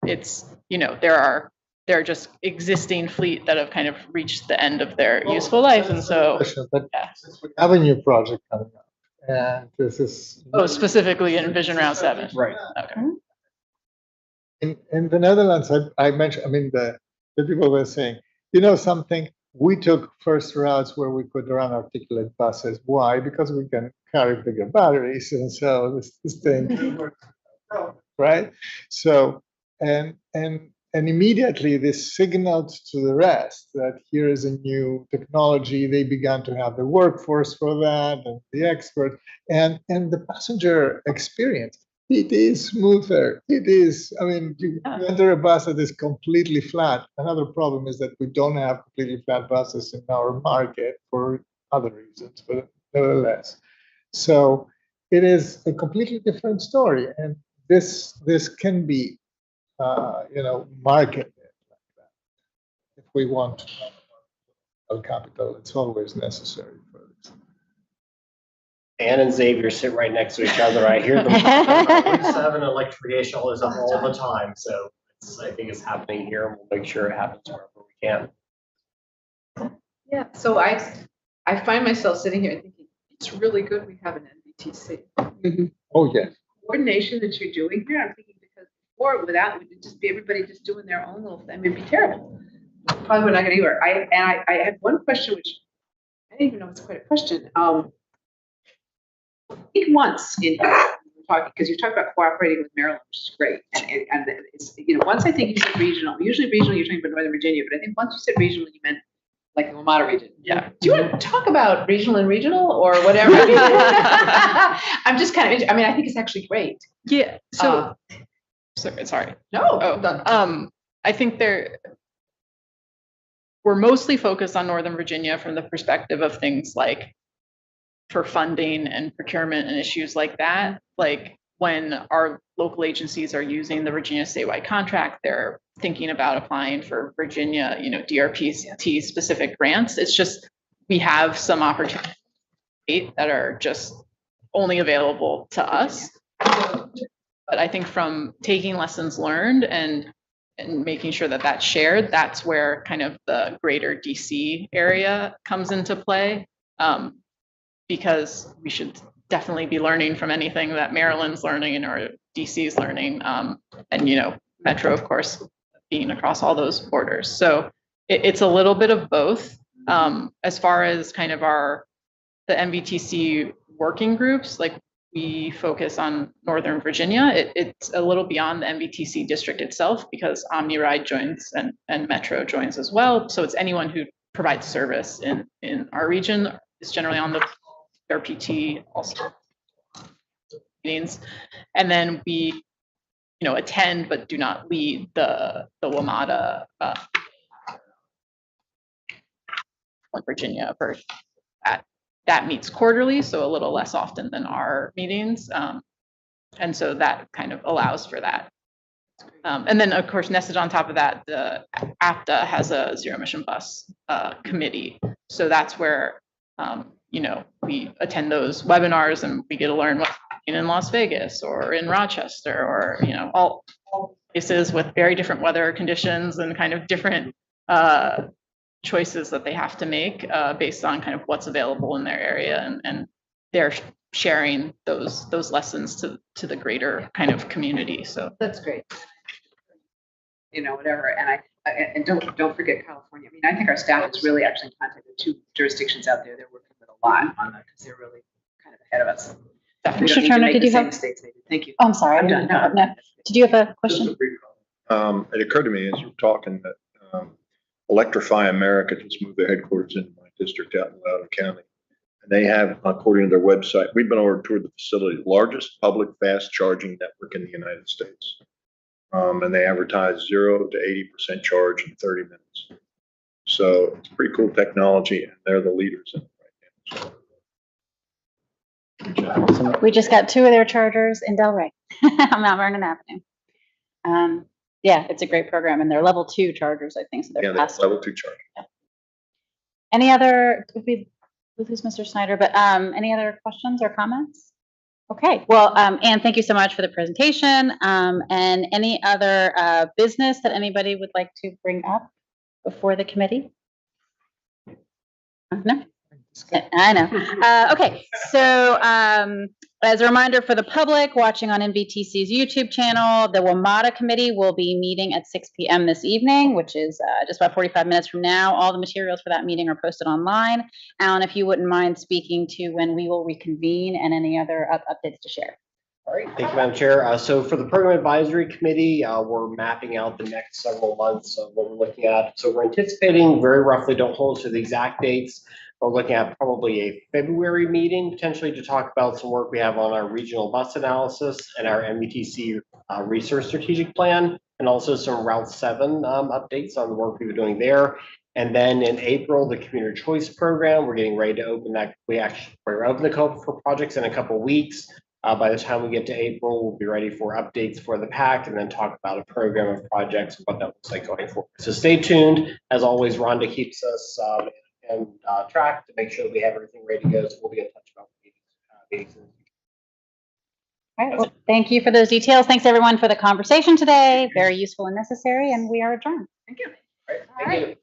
it's, you know, there are just existing fleet that have kind of reached the end of their useful life. And so, But yeah. since we have a new project coming up, and this is. Oh, specifically in Vision Route 7. Right. Okay. In the Netherlands, I mentioned, I mean, the people were saying, you know something, we took first routes where we could run articulate buses. Why? Because we can carry bigger batteries. And so this thing, right? So, and immediately this signaled to the rest that here is a new technology. They began to have the workforce for that and the experts and the passenger experience. It is smoother. It is, I mean, you enter a bus that is completely flat. Another problem is that we don't have completely flat buses in our market for other reasons, but nevertheless. So it is a completely different story. And this can be, you know, marketed like that. If we want capital, it's always necessary for this. Ann and Xavier sit right next to each other. I hear them. 7 electrification all the time. So I think it's happening here, and we'll make sure it happens wherever we can. Yeah, so I find myself sitting here and thinking, it's really good we have an NVTC. Oh, yes. Coordination that you're doing here, I'm thinking, because before without, it would just be everybody just doing their own little thing. I mean, it'd be terrible. Probably we're not going anywhere. I had one question, which I didn't even know it's quite a question. I think once in talking, because you talked about cooperating with Maryland, which is great, and it's, you know, once I think you said regional. Usually regional, you're talking about Northern Virginia, but I think once you said regional, you meant like the WMATA region. Yeah. Do you want to talk about regional and regional or whatever? I mean, I'm just kind of. I mean, I think it's actually great. Yeah. So, sorry. No. Oh, I think we're mostly focused on Northern Virginia from the perspective of things like for funding and procurement and issues like that. Like when our local agencies are using the Virginia statewide contract, they're thinking about applying for Virginia, you know, DRPT specific grants. It's just, we have some opportunities that are just only available to us. But I think from taking lessons learned and making sure that that's shared, that's where kind of the greater DC area comes into play. Because we should definitely be learning from anything that Maryland's learning or DC's learning. And, you know, Metro, of course, being across all those borders. So it's a little bit of both. As far as kind of the MVTC working groups, like we focus on Northern Virginia. It's a little beyond the MVTC district itself because OmniRide joins and Metro joins as well. So it's anyone who provides service in our region is generally on the RPT also meetings. And then we, you know, attend but do not lead the WMATA Virginia version. That meets quarterly, so a little less often than our meetings. And so that kind of allows for that. And then, of course, nested on top of that, the APTA has a zero emission bus committee. So that's where, you know, we attend those webinars and we get to learn what's happening in Las Vegas or in Rochester or, you know, all places with very different weather conditions and kind of different choices that they have to make based on kind of what's available in their area, and they're sharing those lessons to the greater kind of community. So that's great. You know, whatever. And don't forget California. I mean, I think our staff is really actually in contact with 2 jurisdictions out there. They're working with a lot on that because they're really kind of ahead of us. Definitely. We don't Mr. need to Turner, make did the you same have- mistakes maybe. Thank you. Oh, I'm sorry. I'm done. No, I'm No. done. Did you have a Just question? a brief comment. It occurred to me as you were talking that Electrify America just moved their headquarters into my district out in Loudoun County. And they have, according to their website, we've been over to the facility, largest public fast charging network in the United States. And they advertise 0 to 80% charge in 30 minutes. So it's pretty cool technology, and they're the leaders in it right now. So, We just got 2 of their chargers in Delray on Mount Vernon Avenue. Yeah, it's a great program, and they're level 2 chargers, I think, so yeah, they're they're fast. level 2 charge. Any other, we lose Mr. Snyder, but any other questions or comments? Okay, well, Anne, thank you so much for the presentation. And any other business that anybody would like to bring up before the committee? No? I know. Okay, so as a reminder for the public watching on NVTC's YouTube channel, the WMATA committee will be meeting at 6 p.m. this evening, which is just about 45 minutes from now. All the materials for that meeting are posted online. Alan, if you wouldn't mind speaking to when we will reconvene and any other updates to share. All right, thank you, Madam Chair. So for the Program Advisory Committee, we're mapping out the next several months of what we're looking at. So we're anticipating, very roughly, don't hold us to the exact dates. We're looking at probably a February meeting, potentially to talk about some work we have on our regional bus analysis and our MVTC resource strategic plan, and also some Route 7 updates on the work we've been doing there. And then in April, the Community Choice Program, we're getting ready to open that. We're open the call for projects in a couple of weeks. By the time we get to April, we'll be ready for updates for the PAC and then talk about a program of projects and what that looks like going forward. So stay tuned. As always, Rhonda keeps us and track to make sure that we have everything ready to go. So we'll be in touch about meetings. All right, well, thank you for those details. Thanks, everyone, for the conversation today. Very useful and necessary, and we are adjourned. Thank you. All right, thank you.